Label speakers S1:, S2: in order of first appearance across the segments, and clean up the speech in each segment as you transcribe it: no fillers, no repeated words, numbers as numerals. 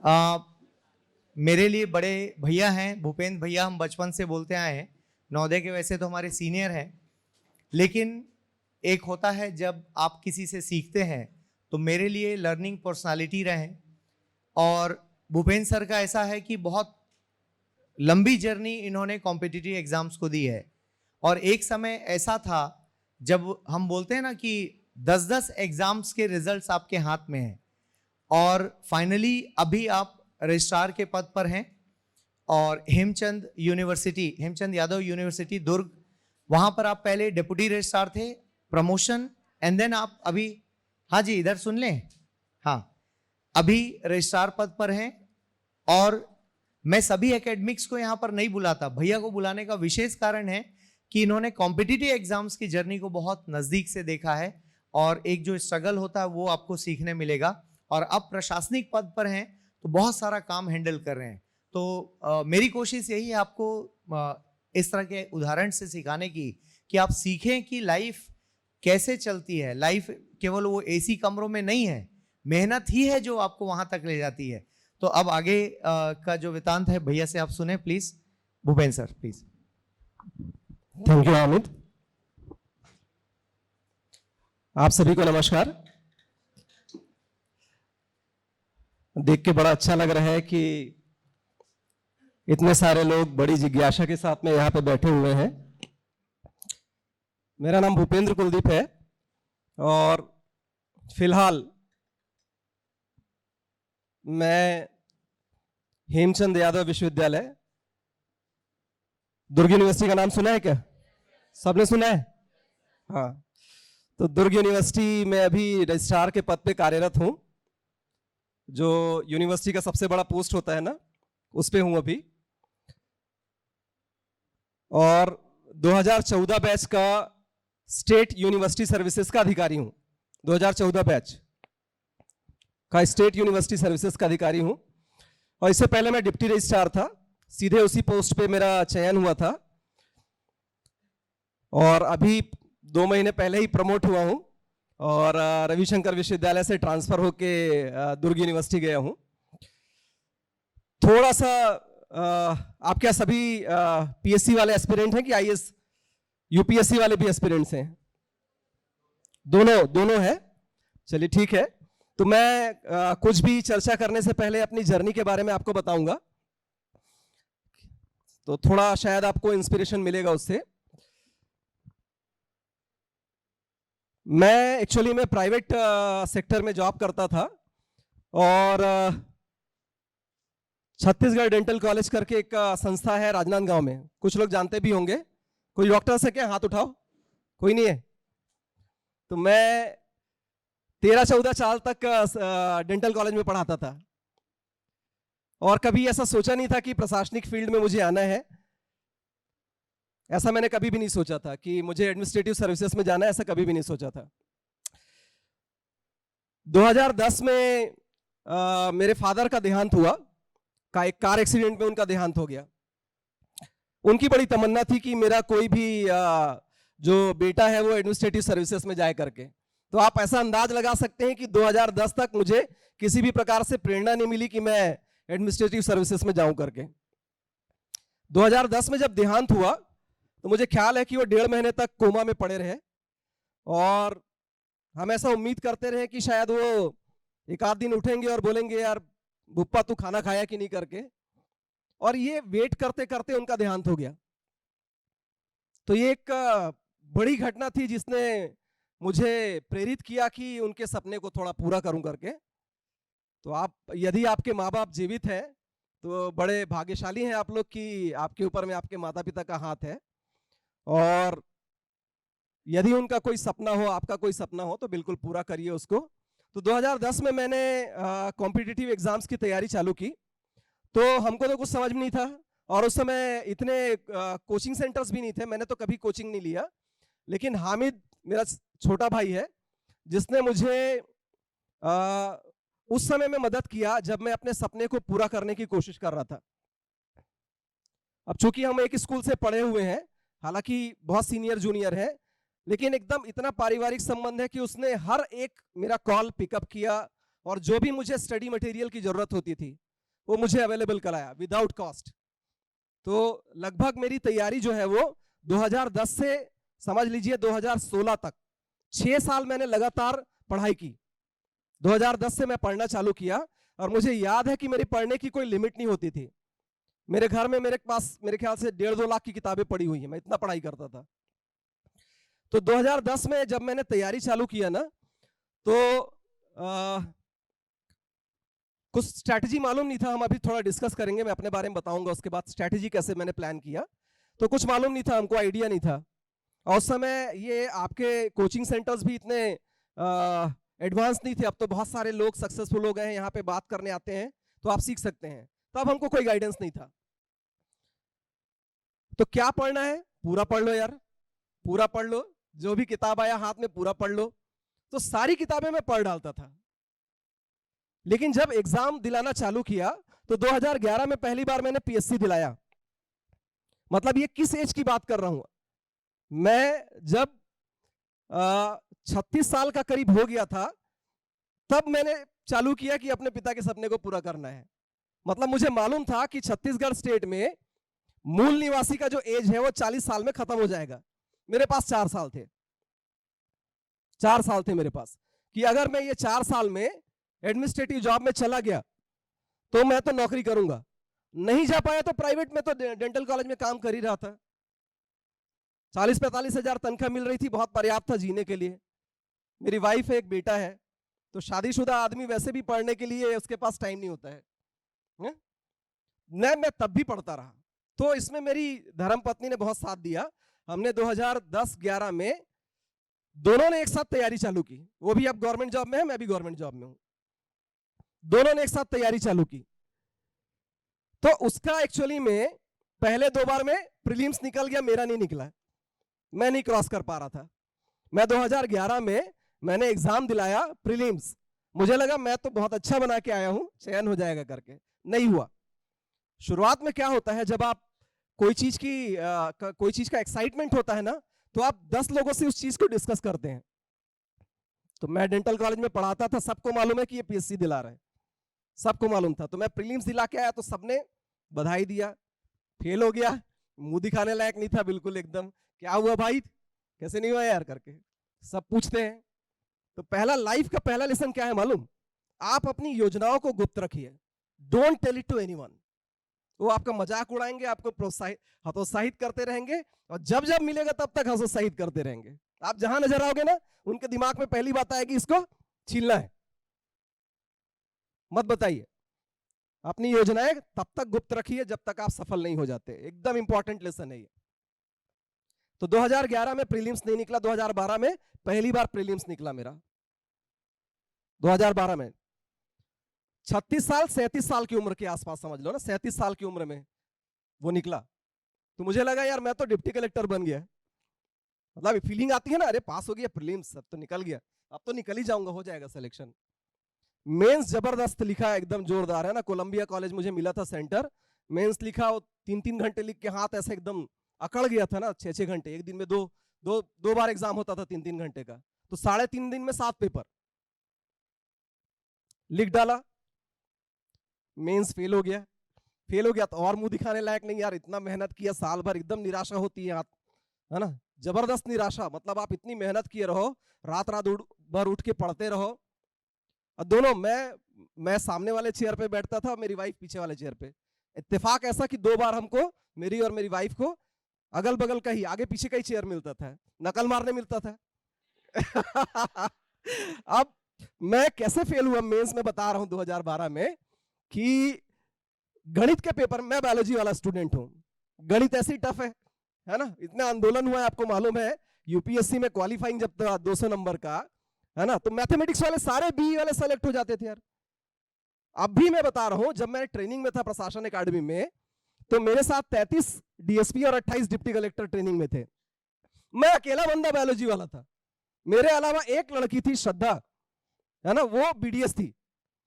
S1: आ, मेरे लिए बड़े भैया हैं भूपेंद्र भैया, हम बचपन से बोलते आए हैं। नवोदय के वैसे तो हमारे सीनियर हैं, लेकिन एक होता है जब आप किसी से सीखते हैं, तो मेरे लिए लर्निंग पर्सनालिटी रहे। और भूपेंद्र सर का ऐसा है कि बहुत लंबी जर्नी इन्होंने कॉम्पिटिटिव एग्जाम्स को दी है। और एक समय ऐसा था जब हम बोलते हैं ना कि 10-10 एग्जाम्स के रिजल्ट्स आपके हाथ में हैं, और फाइनली अभी आप रजिस्ट्रार के पद पर हैं। और हेमचंद यादव यूनिवर्सिटी दुर्ग, वहां पर आप पहले डिप्टी रजिस्ट्रार थे, प्रमोशन, एंड देन आप अभी, हाँ जी इधर सुन लें, हाँ अभी रजिस्ट्रार पद पर हैं। और मैं सभी एकेडमिक्स को यहां पर नहीं बुलाता, भैया को बुलाने का विशेष कारण है कि इन्होंने कॉम्पिटिटिव एग्जाम्स की जर्नी को बहुत नजदीक से देखा है, और एक जो स्ट्रगल होता है वो आपको सीखने मिलेगा। और अब प्रशासनिक पद पर हैं तो बहुत सारा काम हैंडल कर रहे हैं। तो मेरी कोशिश यही है आपको इस तरह के उदाहरण से सिखाने की कि आप सीखें कि लाइफ कैसे चलती है। लाइफ केवल वो एसी कमरों में नहीं है, मेहनत ही है जो आपको वहां तक ले जाती है। तो अब आगे का जो वृतांत है भैया से आप सुने please. Bhupendra sir please.
S2: Thank you Hamid. आप सभी को नमस्कार। देख के बड़ा अच्छा लग रहा है कि इतने सारे लोग बड़ी जिज्ञासा के साथ में यहाँ पे बैठे हुए हैं। मेरा नाम भूपेंद्र कुलदीप है और फिलहाल मैं हेमचंद यादव विश्वविद्यालय दुर्ग यूनिवर्सिटी का नाम सुना है क्या? सबने सुना है? हाँ, तो दुर्ग यूनिवर्सिटी में अभी रजिस्ट्रार के पद पे कार्यरत हूँ। जो यूनिवर्सिटी का सबसे बड़ा पोस्ट होता है ना, उस पे हूँ अभी। और 2014 बैच का स्टेट यूनिवर्सिटी सर्विसेज का अधिकारी हूँ। 2014 बैच का स्टेट यूनिवर्सिटी सर्विसेज का अधिकारी हूँ। और इससे पहले मैं डिप्टी रजिस्ट्रार था, सीधे उसी पोस्ट पे मेरा चयन हुआ था। और अभी 2 महीने पहले ही प्रमोट हुआ हूँ और रविशंकर विश्वविद्यालय से ट्रांसफर होके दुर्ग यूनिवर्सिटी गया हूँ। थोड़ा सा आप क्या सभी पीएससी वाले एस्पिरेंट हैं कि आईएएस यूपीएससी वाले भी एस्पिरेंट्स हैं? दोनों है। चलिए ठीक है। तो मैं कुछ भी चर्चा करने से पहले अपनी जर्नी के बारे में आपको बताऊंगा, तो थोड़ा शायद आपको इंस्पिरेशन मिलेगा उससे। मैं प्राइवेट सेक्टर में जॉब करता था और छत्तीसगढ़ डेंटल कॉलेज करके एक संस्था है राजनांदगांव में, कुछ लोग जानते भी होंगे। कोई डॉक्टर से क्या हाथ उठाओ, कोई नहीं है? तो मैं 13-14 साल तक डेंटल कॉलेज में पढ़ाता था और कभी ऐसा सोचा नहीं था कि प्रशासनिक फील्ड में मुझे आना है। ऐसा मैंने कभी भी नहीं सोचा था कि मुझे एडमिनिस्ट्रेटिव सर्विसेज में जाना है, ऐसा कभी भी नहीं सोचा था। 2010 में मेरे फादर का देहांत हुआ, एक कार एक्सीडेंट में उनका देहांत हो गया। उनकी बड़ी तमन्ना थी कि मेरा कोई भी जो बेटा है वो एडमिनिस्ट्रेटिव सर्विसेज में जाए करके। तो आप ऐसा अंदाज लगा सकते हैं कि 2010 तक मुझे किसी भी प्रकार से प्रेरणा नहीं मिली कि मैं एडमिनिस्ट्रेटिव सर्विसेज में जाऊं करके। 2010 में जब देहांत हुआ तो मुझे ख्याल है कि वो 1.5 महीने तक कोमा में पड़े रहे और हम ऐसा उम्मीद करते रहे कि शायद वो एक आध दिन उठेंगे और बोलेंगे यार भुप्पा तू खाना खाया कि नहीं करके। और ये वेट करते करते उनका देहांत हो गया। तो ये एक बड़ी घटना थी जिसने मुझे प्रेरित किया कि उनके सपने को थोड़ा पूरा करूं करके। तो आप, यदि आपके माँ बाप जीवित हैं तो बड़े भाग्यशाली हैं आप लोग कि आपके ऊपर में आपके माता पिता का हाथ है। और यदि उनका कोई सपना हो, आपका कोई सपना हो, तो बिल्कुल पूरा करिए उसको। तो 2010 में मैंने कॉम्पिटिटिव एग्जाम्स की तैयारी चालू की। तो हमको तो कुछ समझ में नहीं था और उस समय इतने कोचिंग सेंटर्स भी नहीं थे, मैंने तो कभी कोचिंग नहीं लिया। लेकिन हामिद मेरा छोटा भाई है जिसने मुझे उस समय में मदद किया जब मैं अपने सपने को पूरा करने की कोशिश कर रहा था। अब चूंकि हम एक स्कूल से पढ़े हुए हैं, हालांकि बहुत सीनियर जूनियर है, लेकिन एकदम इतना पारिवारिक संबंध है कि उसने हर एक मेरा कॉल पिकअप किया और जो भी मुझे स्टडी मटेरियल की जरूरत होती थी वो मुझे अवेलेबल कराया विदाउट कॉस्ट। तो लगभग मेरी तैयारी जो है वो 2010 से समझ लीजिए 2016 तक 6 साल मैंने लगातार पढ़ाई की। 2010 से मैं पढ़ना चालू किया और मुझे याद है कि मेरी पढ़ने की कोई लिमिट नहीं होती थी। मेरे घर में मेरे पास मेरे ख्याल से 1.5-2 लाख की किताबें पड़ी हुई हैं, मैं इतना पढ़ाई करता था। तो 2010 में जब मैंने तैयारी चालू किया ना, तो कुछ स्ट्रैटेजी मालूम नहीं था, हम अभी थोड़ा डिस्कस करेंगे, मैं अपने बारे में बताऊंगा उसके बाद स्ट्रैटेजी कैसे मैंने प्लान किया। तो कुछ मालूम नहीं था हमको, आइडिया नहीं था। और उस समय ये आपके कोचिंग सेंटर्स भी इतने एडवांस नहीं थे। अब तो बहुत सारे लोग सक्सेसफुल हो गए हैं, यहाँ पे बात करने आते हैं तो आप सीख सकते हैं। तब हमको कोई गाइडेंस नहीं था। तो क्या पढ़ना है? पूरा पढ़ लो यार, पूरा पढ़ लो, जो भी किताब आया हाथ में पूरा पढ़ लो। तो सारी किताबें मैं पढ़ डालता था। लेकिन जब एग्जाम दिलाना चालू किया तो 2011 में पहली बार मैंने पीएससी दिलाया। मतलब ये किस एज की बात कर रहा हूं मैं, जब 36 साल का करीब हो गया था तब मैंने चालू किया कि अपने पिता के सपने को पूरा करना है। मतलब मुझे मालूम था कि छत्तीसगढ़ स्टेट में मूल निवासी का जो एज है वो 40 साल में खत्म हो जाएगा। मेरे पास 4 साल थे, 4 साल थे मेरे पास, कि अगर मैं ये 4 साल में एडमिनिस्ट्रेटिव जॉब में चला गया तो मैं तो नौकरी करूंगा, नहीं जा पाया तो प्राइवेट में तो डेंटल कॉलेज में काम कर ही रहा था। 40-45 हजार तनख्वाह मिल रही थी, बहुत पर्याप्त था जीने के लिए। मेरी वाइफ है, एक बेटा है। तो शादीशुदा आदमी वैसे भी पढ़ने के लिए उसके पास टाइम नहीं होता है, मैं तब भी पढ़ता रहा। तो इसमें मेरी धर्मपत्नी ने बहुत साथ दिया। हमने 2010-11 में दोनों ने एक साथ तैयारी चालू की। वो भी अब गवर्नमेंट जॉब में है, मैं भी गवर्नमेंट जॉब में हूं। दोनों ने एक साथ तैयारी चालू की। तो उसका एक्चुअली में पहले 2 बार में प्रीलिम्स निकल गया, मेरा नहीं निकला, मैं नहीं क्रॉस कर पा रहा था। मैं 2011 में मैंने एग्जाम दिलाया प्रीलिम्स, मुझे लगा मैं तो बहुत अच्छा बना के आया हूं, चयन हो जाएगा करके, नहीं हुआ। शुरुआत में क्या होता है, जब आप कोई चीज का एक्साइटमेंट होता है ना, तो आप 10 लोगों से उस चीज को डिस्कस करते हैं। तो मैं डेंटल कॉलेज में पढ़ाता था, सबको मालूम है कि ये पीएससी दिला रहा है, सबको मालूम था। तो मैं प्रीलिम्स दिला के आया तो सबने बधाई दिया। फेल हो गया, मुंह दिखाने लायक नहीं था बिल्कुल एकदम, क्या हुआ भाई, कैसे नहीं हुआ यार करके सब पूछते हैं। तो पहला लाइफ का पहला लेसन क्या है मालूम? आप अपनी योजनाओं को गुप्त रखिए, don't tell it to anyone. वो आपका मजाक उड़ाएंगे, आपको हतोत्साहित करते रहेंगे, और जब जब मिलेगा तब तक हतोत्साहित करते रहेंगे। आप जहां नजर आओगे ना, उनके दिमाग में पहली बात आएगी, इसको छीलना है। मत बताइए, अपनी योजनाएं तब तक गुप्त रखिए जब तक आप सफल नहीं हो जाते। एकदम इंपॉर्टेंट लेसन है ये। तो 2011 में प्रीलिम्स नहीं निकला, 2012 में पहली बार प्रीलिम्स निकला मेरा। 2012 में 36 साल 37 साल की उम्र के आसपास समझ लो ना, 37 साल की उम्र में वो निकला। तो मुझे लगा यार मैं तो डिप्टी कलेक्टर बन गया। मतलब फीलिंग आती है ना, अरे पास हो गया प्रीलिम्स, अब तो निकल गया, अब तो निकल ही जाऊंगा, हो जाएगा सिलेक्शन। मेंस जबरदस्त लिखा, एकदम जोरदार है ना। कोलंबिया कॉलेज मुझे मिला था सेंटर, मेंस लिखा, 3-3 घंटे लिख के हाथ ऐसे एकदम अकड़ गया था ना, 6-6 घंटे, एक दिन में दो बार एग्जाम होता था 3-3 घंटे का, तो 3.5 दिन में 7 पेपर लिख डाला। मेंस फेल हो गया, फेल हो गया तो और मुंह दिखाने लायक नहीं यार, इतना मेहनत किया साल भर, एकदम निराशा होती है ना, जबरदस्त निराशा। मतलब आप इतनी मेहनत किए रहो, रात भर उठ के पढ़ते रहो, और दोनों मैं सामने वाले चेयर पे बैठता था, मेरी वाइफ पीछे वाले चेयर पे। इत्तेफाक ऐसा कि 2 बार हमको, मेरी और मेरी वाइफ को, अगल बगल का ही, आगे पीछे का ही चेयर मिलता था, नकल मारने मिलता था। अब मैं कैसे फेल हुआ मेंस में बता रहा हूं 2012 में, कि गणित के पेपर, मैं बायोलॉजी वाला स्टूडेंट हूं, गणित ऐसी टफ है ना, इतना आंदोलन हुआ है, आपको मालूम है। यूपीएससी में क्वालिफाइंग जब 200 नंबर का है ना, तो मैथमेटिक्स वाले सारे बी वाले सेलेक्ट हो जाते थे यार। अब भी मैं बता रहा हूं, जब मैं ट्रेनिंग में था प्रशासन एकेडमी में, तो मेरे साथ 33 डीएसपी और 28 डिप्टी कलेक्टर ट्रेनिंग में थे। मैं अकेला बंदा बायोलॉजी वाला था, मेरे अलावा एक लड़की थी श्रद्धा, है ना, वो बीडीएस थी।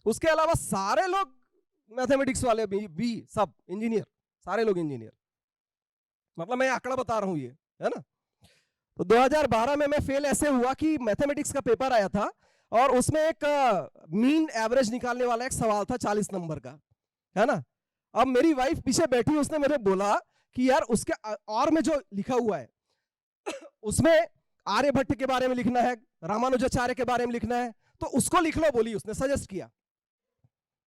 S2: उसके अलावा सारे लोग मैथमेटिक्स वाले, बी सब इंजीनियर, सारे लोग इंजीनियर। मतलब मैं आंकड़ा बता रहा हूं ये, है ना। तो 2012 में मैं फेल ऐसे हुआ कि मैथमेटिक्स का पेपर आया था, और उसमें एक मीन एवरेज निकालने वाला एक सवाल था 40 नंबर का, है ना। अब मेरी वाइफ पीछे बैठी, उसने मुझे बोला कि यार उसके और में जो लिखा हुआ है उसमें आर्यभट्ट के बारे में लिखना है, रामानुजाचार्य के बारे में लिखना है, तो उसको लिख लो, बोली उसने सजेस्ट किया।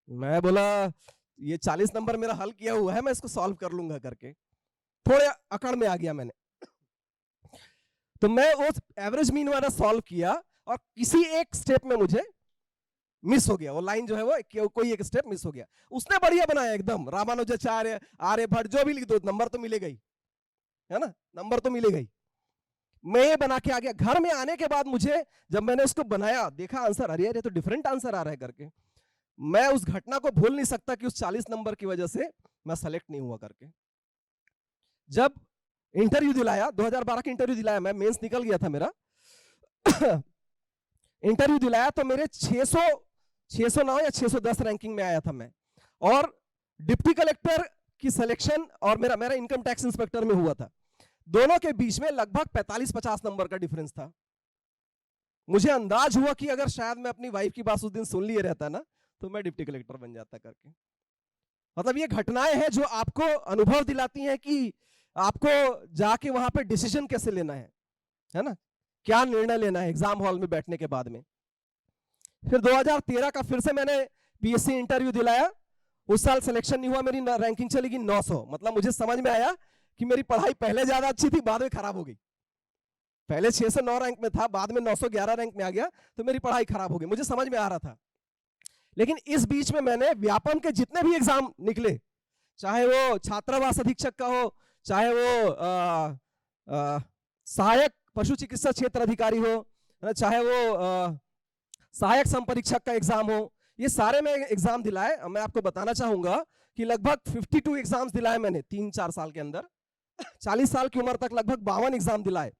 S2: मैं बोला ये 40 नंबर मेरा हल किया हुआ है, मैं इसको सॉल्व कर लूंगा करके थोड़े अकड़ में आ गया मैंने। तो मैं उस एवरेज मीन वाला सॉल्व किया और किसी एक स्टेप में मुझे मिस हो गया, वो लाइन जो है वो कोई एक स्टेप मिस हो गया। उसने बढ़िया बनाया एकदम, रामानुजाचार्य आर्यभट्ट जो भी लिख दो नंबर तो मिलेगा ही, है ना, नंबर तो मिलेगा ही। मैं ये बना के आ गया। घर में आने के बाद मुझे जब मैंने उसको बनाया, देखा आंसर, अरे ये तो डिफरेंट आंसर आ रहा है करके, मैं उस घटना को भूल नहीं सकता कि उस 40 नंबर की वजह से मैं सेलेक्ट नहीं हुआ करके। जब इंटरव्यू दिलाया, 2012 का इंटरव्यू दिलाया, मैं मेंस निकल गया था मेरा इंटरव्यू दिलाया तो मेरे 609 या 610 रैंकिंग में आया था मैं, और डिप्टी कलेक्टर की सिलेक्शन और मेरा इनकम टैक्स इंस्पेक्टर में हुआ था। दोनों के बीच में लगभग 45-50 नंबर का डिफरेंस था। मुझे अंदाज हुआ कि अगर शायद मैं अपनी वाइफ की बात उस दिन सुन लिए रहता ना, तो मैं डिप्टी कलेक्टर बन जाता करके। मतलब ये घटनाएं हैं जो आपको अनुभव दिलाती हैं कि आपको जाके वहां पे डिसीजन कैसे लेना है ना, क्या निर्णय लेना है एग्जाम हॉल में बैठने के बाद में। फिर 2013 का फिर से मैंने पीएससी इंटरव्यू दिलाया, उस साल सिलेक्शन नहीं हुआ, मेरी रैंकिंग चली गई 900। मतलब मुझे समझ में आया कि मेरी पढ़ाई पहले ज्यादा अच्छी थी, बाद में खराब हो गई। पहले 6 से 9 रैंक में था, बाद में 911 रैंक में आ गया, तो मेरी पढ़ाई खराब हो गई, मुझे समझ में आ रहा था। लेकिन इस बीच में मैंने व्यापम के जितने भी एग्जाम निकले, चाहे वो छात्रावास अधीक्षक का हो, चाहे वो सहायक पशु चिकित्सा क्षेत्र अधिकारी हो, चाहे वो सहायक संपरीक्षक का एग्जाम हो, ये सारे मैं एग्जाम दिलाए। मैं आपको बताना चाहूंगा कि लगभग 52 एग्जाम्स दिलाए मैंने 3-4 साल के अंदर। 40 साल की उम्र तक लगभग 52 एग्जाम दिलाए,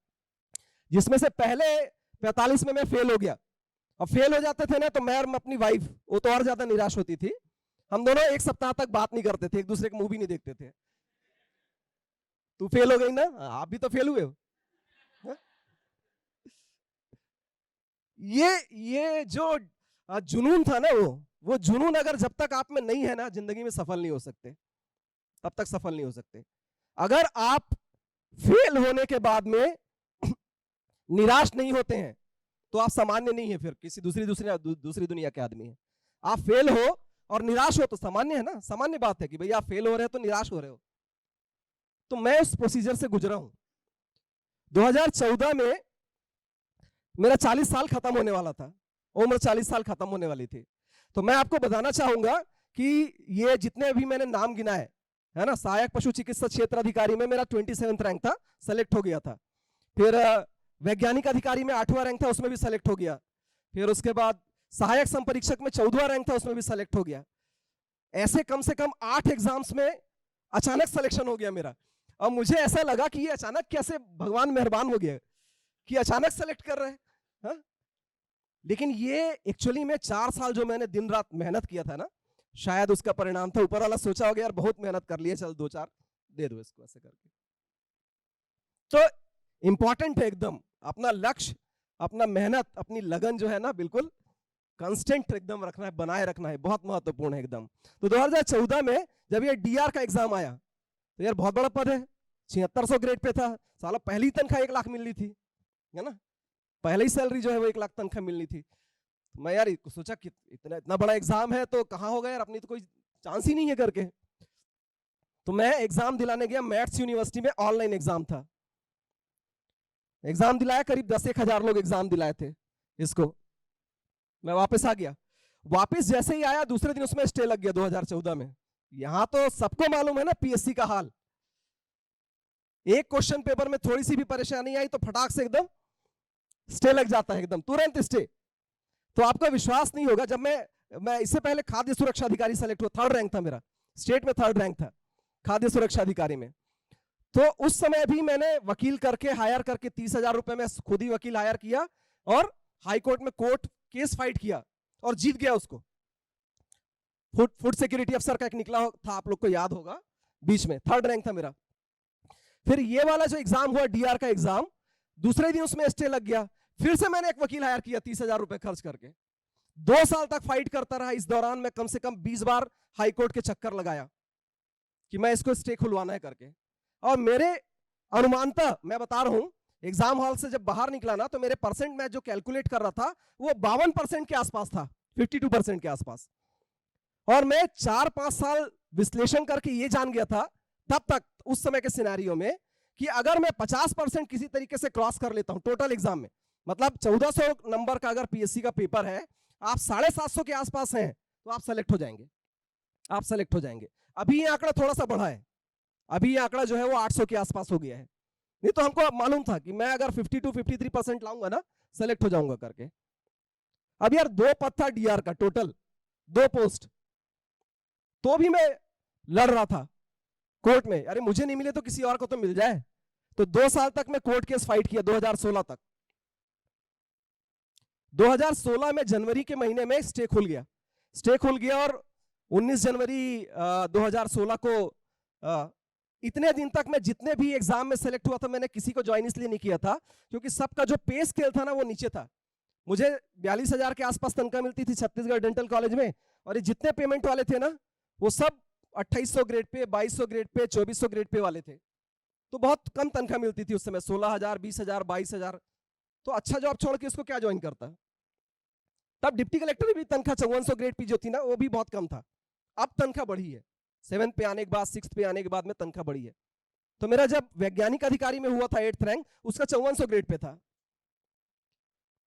S2: जिसमें से पहले 45 में मैं फेल हो गया। और फेल हो जाते थे ना तो मैं और अपनी वाइफ, वो तो और ज्यादा निराश होती थी, हम दोनों एक सप्ताह तक बात नहीं करते थे, एक दूसरे के मुंह भी नहीं देखते थे। तू फेल हो गई ना, आप भी तो फेल हुए हो। ये जो जुनून था ना, वो जुनून अगर जब तक आप में नहीं है ना, जिंदगी में सफल नहीं हो सकते, तब तक सफल नहीं हो सकते। अगर आप फेल होने के बाद में निराश नहीं होते हैं तो आप सामान्य नहीं है, फिर किसी दूसरी दुनिया के आदमी है। आप फेल हो और निराश हो तो सामान्य है ना, सामान्य बात है कि भैया आप फेल हो रहे हो तो निराश हो रहे हो। तो मैं उस प्रोसीजर से गुजरा हूं। 2014 में मेरा 40 साल खत्म होने वाला था, उम्र 40 साल खत्म होने वाली थी। तो मैं आपको बताना चाहूंगा कि ये जितने भी मैंने नाम गिनाए है ना, सहायक पशु चिकित्सा क्षेत्र अधिकारी में मेरा 27th रैंक था, सेलेक्ट हो गया था। फिर वैज्ञानिक अधिकारी में 8वां रैंक था, उसमें भी सेलेक्ट हो गया। फिर उसके बाद सहायक संपरीक्षक में 14वां रैंक था, उसमें भी सेलेक्ट हो गया। ऐसे कम से कम 8 एग्जाम्स में अचानक सिलेक्शन हो गया मेरा। और मुझे ऐसा लगा कि ये अचानक कैसे भगवान मेहरबान हो गया कि अचानक सेलेक्ट कर रहे हैं। हाँ? लेकिन ये एक्चुअली में 4 साल जो मैंने दिन रात मेहनत किया था ना, शायद उसका परिणाम था। ऊपर वाला सोचा हो गया यार बहुत मेहनत कर लिए, चल 2-4 दे दो इसको, ऐसे करके। तो इंपॉर्टेंट है एकदम अपना लक्ष्य, अपना मेहनत, अपनी लगन जो है ना, बिल्कुल कांस्टेंट एकदम रखना है, बनाए रखना है, बहुत महत्वपूर्ण है एकदम। तो 2014 में जब ये डीआर का एग्जाम आया तो यार बहुत बड़ा पद है, 7600 ग्रेड पे था, साला पहली तनख्वाह 1 लाख मिलनी थी, है ना, पहले ही सैलरी जो है वो 1 लाख तनख्वाह मिलनी थी। तो मैं यार सोचा कि इतना बड़ा एग्जाम है तो कहाँ होगा यार, अपनी तो कोई चांस ही नहीं है करके। तो मैं एग्जाम दिलाने गया, मैथ्स यूनिवर्सिटी में ऑनलाइन एग्जाम था। एग्जाम दिलाया, करीब 10-1 हजार लोग एग्जाम दिलाए थे इसको। मैं वापस आ गया, वापस जैसे ही आया दूसरे दिन उसमें स्टे लग गया 2014 में। यहां तो सबको मालूम है ना पीएससी का हाल, एक क्वेश्चन पेपर में थोड़ी सी भी परेशानी आई तो फटाक से एकदम स्टे लग जाता है, एकदम तुरंत स्टे। तो आपका विश्वास नहीं होगा, जब मैं इससे पहले खाद्य सुरक्षा अधिकारी सेलेक्ट हुआ, 3rd रैंक था मेरा, स्टेट में 3rd रैंक था खाद्य सुरक्षा अधिकारी में। तो उस समय भी मैंने वकील करके हायर करके 30,000 रुपए में खुद ही वकील हायर किया और हाई कोर्ट में कोर्ट केस फाइट किया और जीत गया उसको। फूड सिक्योरिटी अफसर का एक निकला था, आप लोग को याद होगा, बीच में 3rd रैंक था मेरा। फिर ये वाला जो एग्जाम हुआ डीआर का एग्जाम, दूसरे दिन उसमें स्टे लग गया, फिर से मैंने एक वकील हायर किया 30,000 रुपए खर्च करके। 2 साल तक फाइट करता रहा। इस दौरान मैं कम से कम 20 बार हाई कोर्ट के चक्कर लगाया कि मैं इसको स्टे खुलवाना है करके। और मेरे अनुमानतः मैं बता रहा हूं, एग्जाम हॉल से जब बाहर निकला ना, तो मेरे परसेंट मैं जो कैलकुलेट कर रहा था वो 52% के आसपास था, 52% के आसपास। और मैं 4-5 साल विश्लेषण करके ये जान गया था तब तक, उस समय के सिनेरियो में, कि अगर मैं 50% किसी तरीके से क्रॉस कर लेता हूं टोटल एग्जाम में, मतलब 1400 नंबर का अगर पीएससी का पेपर है, आप 750 के आसपास हैं, तो आप सेलेक्ट हो जाएंगे, आप सेलेक्ट हो जाएंगे। अभी ये आंकड़ा थोड़ा सा बढ़ा है, अभी ये आंकड़ा जो है वो 800 के आसपास हो गया है। नहीं तो हमको मालूम था कि मैं अगर 52-53% लाऊंगा ना, सेलेक्ट हो जाऊंगा करके। अब यार 2 पद था डीआर का टोटल, 2 पोस्ट, तो भी मैं लड़ रहा था कोर्ट में, अरे मुझे नहीं मिले तो किसी और को तो मिल जाए। तो 2 साल तक मैं कोर्ट केस फाइट किया, 2016 तक। 2016 में जनवरी के महीने में स्टे खुल गया, स्टे खुल गया। और 19 जनवरी 2016 को इतने दिन तक मैं जितने भी एग्जाम में सेलेक्ट हुआ था, मैंने किसी को ज्वाइन इसलिए नहीं किया था क्योंकि सबका जो पे स्केल था ना वो नीचे था। मुझे 42,000 के आसपास तनख्वाह मिलती थी छत्तीसगढ़ डेंटल कॉलेज में, और ये जितने पेमेंट वाले थे ना वो सब 2800 grade pay, 2200 grade pay, 2400 grade pay वाले थे। तो बहुत कम तनख्वाह मिलती थी उस समय, 16,000, 20,000, 22,000। तो अच्छा जॉब छोड़ के इसको क्या ज्वाइन करता। तब डिप्टी कलेक्टर की भी तनख्वाह 5400 ग्रेड पे जो थी ना वो भी बहुत कम था। अब तनख्वाह बढ़ी है, 7th पे आने के बाद, 6th पे आने के बाद में तनख्वाह बढ़ी है। तो मेरा जब वैज्ञानिक अधिकारी में हुआ था 8th रैंक, उसका 5400 ग्रेड पे था।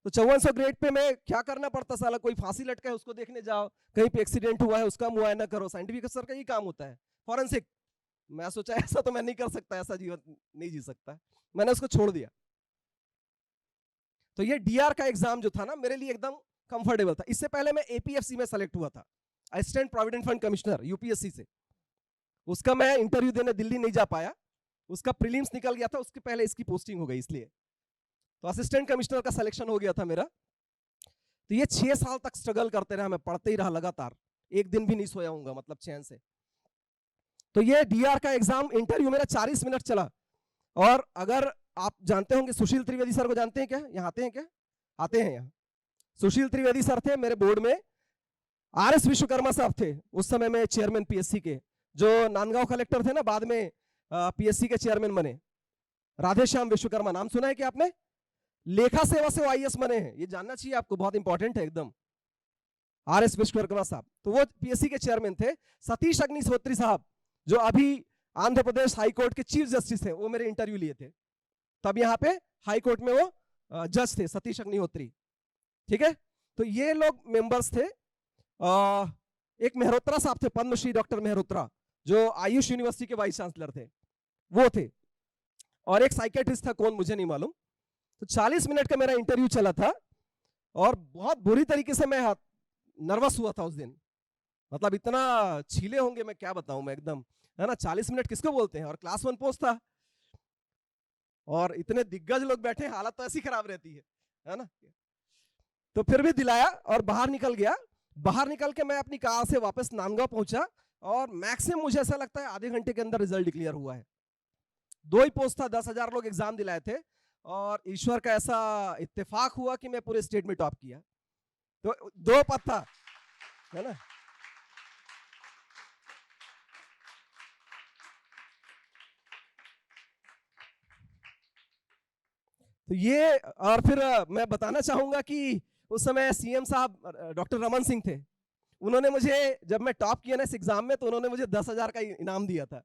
S2: तो 5400 ग्रेड पे मैं क्या करना पड़ता, साला कोई फांसी लटका है उसको देखने जाओ, कहीं पे एक्सीडेंट हुआ है उसका मुआयना करो। साइंटिफिक अफसर का ही काम होता है, फॉरेंसिक। मैं सोचा ऐसा तो मैं नहीं कर सकता, ऐसा जीवन नहीं जी सकता, मैंने उसको छोड़ दिया। तो ये डीआर का एग्जाम जो था ना मेरे लिए एकदम कंफर्टेबल था। इससे पहले मैं एपीएफसी में सेलेक्ट हुआ था, assistant provident fund commissioner, UPSC से। उसका मैं इंटरव्यू देने दिल्ली नहीं जा पाया, उसका प्रीलिम्स निकल गया था, उसके पहले इसकी पोस्टिंग हो गई इसलिए। तो असिस्टेंट कमिश्नर का सिलेक्शन हो गया था मेरा। तो ये 6 साल तक स्ट्रगल करते रहा, मैं पढ़ते ही रहा लगातार, एक दिन भी नहीं सोया हूंगा, मतलब चैन से। तो ये डीआर का एग्जाम इंटरव्यू मेरा 40 मिनट चला। और अगर आप जानते होंगे सुशील त्रिवेदी सर को, जानते हैं क्या, यहाँ आते हैं क्या, आते हैं यहाँ। सुशील त्रिवेदी सर थे मेरे बोर्ड में, आरएस विश्वकर्मा साहब थे उस समय में चेयरमैन पीएससी के, जो नांदगांव कलेक्टर थे ना, बाद में पीएससी के चेयरमैन बने, राधेश्याम विश्वकर्मा, नाम सुना है कि आपने? लेखा सेवा से आईएएस बने हैं, ये जानना चाहिए आपको, बहुत इंपॉर्टेंट है एकदम। आरएस विश्वकर्मा साहब, तो वो पीएससी के चेयरमैन थे। सतीश अग्निहोत्री साहब जो अभी आंध्र प्रदेश हाई कोर्ट के चीफ जस्टिस हैं, वो मेरे इंटरव्यू लिए थे, तब यहाँ पे हाई कोर्ट में वो जज थे, सतीश अग्निहोत्री, ठीक है। तो ये लोग मेंबर्स थे। एक मेहरोत्रा साहब थे, पद्मश्री डॉक्टर मेहरोत्रा, जो आयुष यूनिवर्सिटी के वाइस चांसलर थे, वो थे। और एक साइकेट्रिस्ट था, कौन मुझे नहीं मालूम। तो 40 मिनट का मेरा इंटरव्यू चला था, और बहुत बुरी तरीके से मैं नर्वस हुआ था उस दिन, मतलब इतना छीले होंगे मैं क्या बताऊं मैं, एकदम, है ना। 40 मिनट किसको बोलते हैं, और क्लास 1 पोस्ट था, और इतने दिग्गज लोग बैठे, हालत तो ऐसी खराब रहती है ना। तो फिर भी दिलाया और बाहर निकल गया। बाहर निकल के मैं अपनी कार से वापस नांदगांव पहुंचा, और मैक्सिमम मुझे ऐसा लगता है आधे घंटे के अंदर रिजल्ट डिक्लेयर हुआ है। 2 ही पोस्ट था, 10,000 लोग एग्जाम दिलाए थे, और ईश्वर का ऐसा इत्तेफाक हुआ कि मैं पूरे स्टेट में टॉप किया। तो 2 पद था, है ना। तो ये, और फिर मैं बताना चाहूंगा कि उस समय सीएम साहब डॉक्टर रमन सिंह थे, उन्होंने मुझे, जब मैं टॉप किया ना इस एग्जाम में, तो उन्होंने मुझे 10,000 का इनाम दिया था।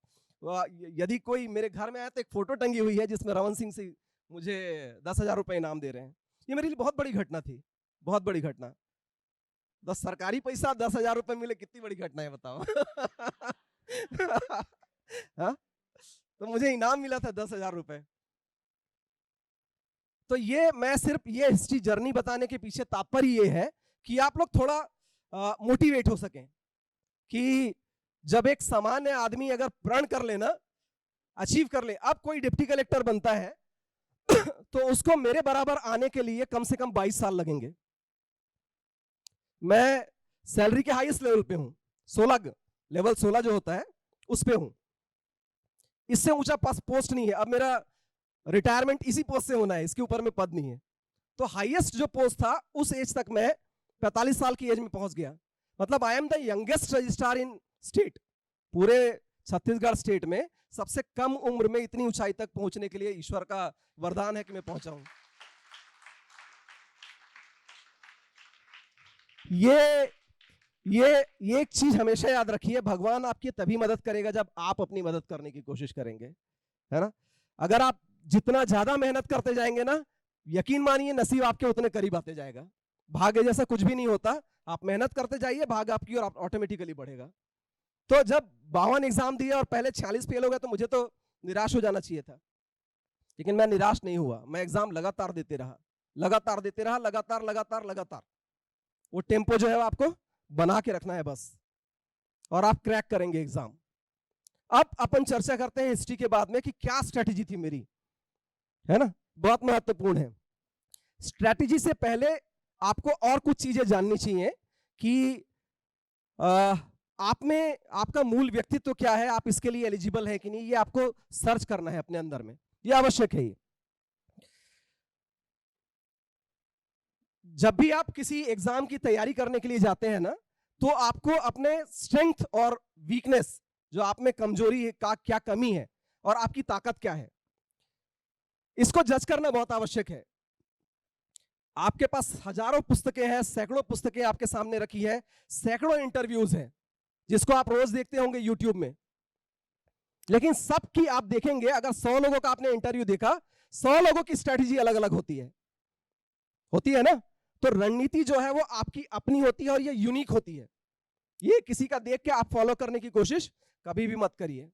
S2: यदि कोई मेरे घर में आया तो एक फोटो टंगी हुई है जिसमें रमन सिंह से मुझे 10,000 रुपए इनाम दे रहे हैं। ये मेरे लिए बहुत बड़ी घटना थी, बहुत बड़ी घटना। बस सरकारी पैसा 10,000 रुपए मिले, कितनी बड़ी घटना है बताओ। हाँ? तो मुझे इनाम मिला था 10,000 रुपए। तो ये मैं सिर्फ ये हिस्ट्री जर्नी बताने के पीछे तात्पर्य ये है कि आप लोग थोड़ा मोटिवेट हो सकें कि जब एक सामान्य आदमी अगर प्रण कर लेना, अचीव कर ले, अब कोई डिप्टी कलेक्टर बनता है तो उसको मेरे बराबर आने के लिए कम से कम 22 साल लगेंगे। मैं सैलरी के हाईएस्ट लेवल पे हूं, 16 लेवल 16 जो होता है उस पे हूं, इससे ऊंचा पोस्ट नहीं है। अब मेरा रिटायरमेंट इसी पोस्ट से होना है, इसके ऊपर में पद नहीं है। तो हाईएस्ट जो पोस्ट था उस एज तक मैं 45 साल की एज में पहुंच गया। मतलब I am the youngest registrar in state. पूरे छत्तीसगढ़ स्टेट में सबसे कम उम्र में इतनी ऊंचाई तक पहुंचने के लिए ईश्वर का वरदान है कि मैं पहुंचा हूं। ये एक चीज हमेशा याद रखिए, भगवान आपकी तभी मदद करेगा जब आप अपनी मदद करने की कोशिश करेंगे, है ना। अगर आप जितना ज्यादा मेहनत करते जाएंगे ना, यकीन मानिए नसीब आपके उतने करीब आते जाएगा। भाग्य जैसा कुछ भी नहीं होता, आप मेहनत करते जाइए, भाग्य आपकी और ऑटोमेटिकली बढ़ेगा। तो जब 52 एग्जाम दिए और पहले 46 फेल हो गए तो मुझे तो निराश हो जाना चाहिए था, लेकिन मैं निराश नहीं हुआ। मैं एग्जाम लगातार देते रहा, लगातार देते रहा, लगातार लगातार लगातार। वो टेम्पो जो है आपको बना के रखना है बस, और आप क्रैक करेंगे एग्जाम। अब अपन चर्चा करते हैं हिस्ट्री के बाद में कि क्या स्ट्रेटेजी थी मेरी, है ना, बहुत महत्वपूर्ण है। स्ट्रेटेजी से पहले आपको और कुछ चीजें जाननी चाहिए कि आप में आपका मूल व्यक्तित्व क्या है, आप इसके लिए एलिजिबल है कि नहीं, ये आपको सर्च करना है अपने अंदर में, ये आवश्यक है। जब भी आप किसी एग्जाम की तैयारी करने के लिए जाते हैं ना, तो आपको अपने स्ट्रेंथ और वीकनेस, जो आप में कमजोरी है, का क्या कमी है और आपकी ताकत क्या है, इसको जज करना बहुत आवश्यक है। आपके पास हजारों पुस्तकें हैं, सैकड़ों पुस्तकें आपके सामने रखी है, सैकड़ों इंटरव्यूज हैं जिसको आप रोज देखते होंगे यूट्यूब में, लेकिन सबकी आप देखेंगे, अगर 100 लोगों का आपने इंटरव्यू देखा, 100 लोगों की स्ट्रेटेजी अलग अलग होती है ना। तो रणनीति जो है वो आपकी अपनी होती है और ये यूनिक होती है। ये किसी का देख के आप फॉलो करने की कोशिश कभी भी मत करिए।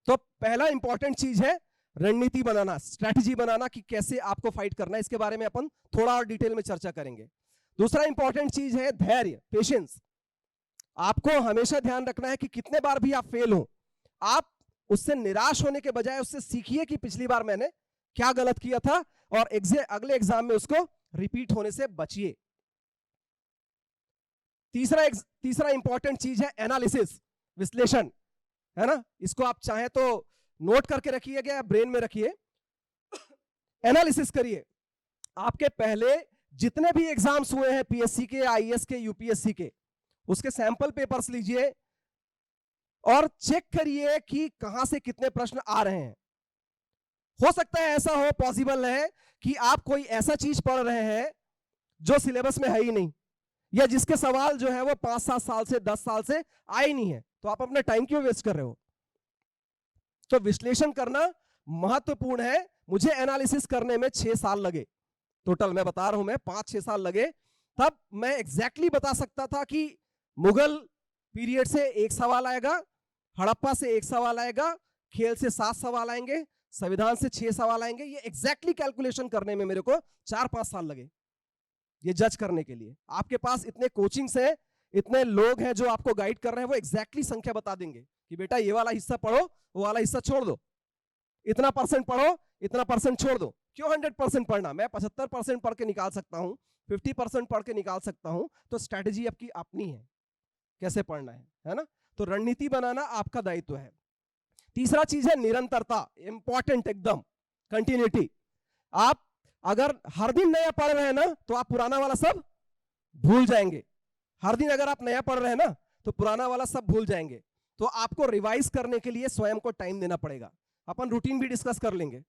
S2: तो पहला इंपॉर्टेंट चीज है रणनीति बनाना, स्ट्रैटेजी बनाना कि कैसे आपको फाइट करना है। इसके बारे में अपन थोड़ा और डिटेल में चर्चा करेंगे। दूसरा इंपॉर्टेंट चीज है धैर्य, पेशेंस। आपको हमेशा ध्यान रखना है कि कितने बार भी आप फेल हो, आप उससे निराश होने के बजाय उससे सीखिए कि पिछली बार मैंने क्या गलत किया था और अगले एग्जाम में उसको रिपीट होने से बचिए। तीसरा इंपॉर्टेंट चीज है एनालिसिस, विश्लेषण, है ना। इसको आप चाहे तो नोट करके रखिएगा या ब्रेन में रखिए। एनालिसिस करिए, आपके पहले जितने भी एग्जाम्स हुए हैं, पीएससी के, आईएएस के, यूपीएससी के, उसके सैंपल पेपर्स लीजिए और चेक करिए कि कहां से कितने प्रश्न आ रहे हैं। हो सकता है ऐसा हो, पॉसिबल है कि आप कोई ऐसा चीज पढ़ रहे हैं जो सिलेबस में है ही नहीं, या जिसके सवाल जो है वो 5-7 साल से 10 साल से आए ही नहीं है, तो आप अपना टाइम क्यों वेस्ट कर रहे हो। तो विश्लेषण करना महत्वपूर्ण है। मुझे एनालिसिस करने में 6 साल लगे टोटल, मैं बता रहा हूं, मैं 5-6 साल लगे। तब मैं एग्जैक्टली बता सकता था कि मुगल पीरियड से एक सवाल आएगा, हड़प्पा से एक सवाल आएगा, खेल से 7 सवाल आएंगे, संविधान से 6 सवाल आएंगे। ये एग्जैक्टली कैलकुलेशन करने में मेरे को 4-5 साल लगे, ये जज करने के लिए। आपके पास इतने कोचिंग्स हैं, इतने लोग हैं जो आपको गाइड कर रहे हैं, वो एग्जैक्टली संख्या बता देंगे कि बेटा ये वाला हिस्सा पढ़ो, वो वाला हिस्सा छोड़ दो, इतना % पढ़ो, इतना % छोड़ दो। क्यों 100% पढ़ना? मैं 75% पढ़ के निकाल सकता हूं, 50% पढ़ के निकाल सकता हूं। तो स्ट्रैटेजी आपकी अपनी है, कैसे पढ़ना है ना। तो रणनीति बनाना आपका दायित्व है। तीसरा चीज है निरंतरता, इंपॉर्टेंट एकदम, कंटिन्यूटी। आप अगर हर दिन नया पढ़ रहे हैं ना, तो आप पुराना वाला सब भूल जाएंगे। हर दिन अगर आप नया पढ़ रहे हैं ना, तो पुराना वाला सब भूल जाएंगे। तो आपको रिवाइज करने के लिए स्वयं को टाइम देना पड़ेगा। अपन रूटीन भी डिस्कस कर लेंगे।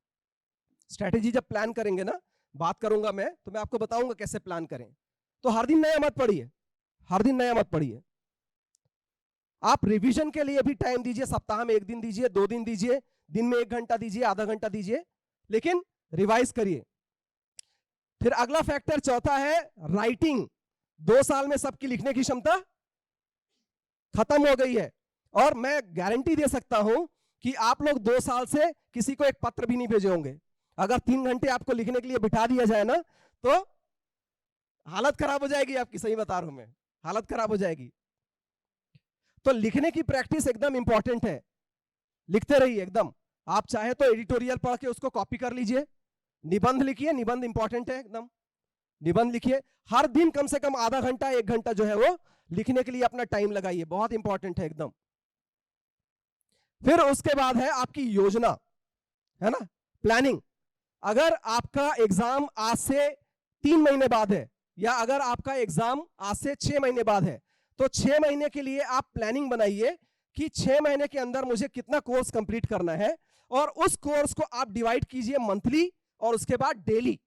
S2: स्ट्रैटेजी जब प्लान करेंगे ना, बात करूंगा मैं, तो मैं आपको बताऊंगा कैसे प्लान करें। तो हर दिन नया मत पढ़िए, हर दिन नया मत पढ़िए। आप रिवीजन के लिए भी टाइम दीजिए, सप्ताह में 1 दिन दीजिए, 2 दिन दीजिए, दिन में 1 घंटा दीजिए, आधा घंटा दीजिए, लेकिन रिवाइज करिए। फिर अगला फैक्टर चौथा है राइटिंग। 2 साल में सबकी लिखने की क्षमता खत्म हो गई है, और मैं गारंटी दे सकता हूं कि आप लोग 2 साल से किसी को एक पत्र भी नहीं भेजे होंगे। अगर 3 घंटे आपको लिखने के लिए बिठा दिया जाए ना, तो हालत खराब हो जाएगी आपकी, सही बता रहा हूं मैं, हालत खराब हो जाएगी। तो लिखने की प्रैक्टिस एकदम इंपॉर्टेंट है, लिखते रहिए एकदम। आप चाहे तो एडिटोरियल पढ़ के उसको कॉपी कर लीजिए, निबंध लिखिए, निबंध इंपॉर्टेंट है एकदम, निबंध लिखिए। हर दिन कम से कम आधा घंटा 1 घंटा जो है वो लिखने के लिए अपना टाइम लगाइए, बहुत इंपॉर्टेंट है एकदम। फिर उसके बाद है आपकी योजना, है ना, प्लानिंग। अगर आपका एग्जाम आज से 3 महीने बाद है, या अगर आपका एग्जाम आज से 6 महीने बाद है, तो 6 महीने के लिए आप प्लानिंग बनाइए कि 6 महीने के अंदर मुझे कितना कोर्स कंप्लीट करना है, और उस कोर्स को आप डिवाइड कीजिए मंथली और उसके बाद डेली,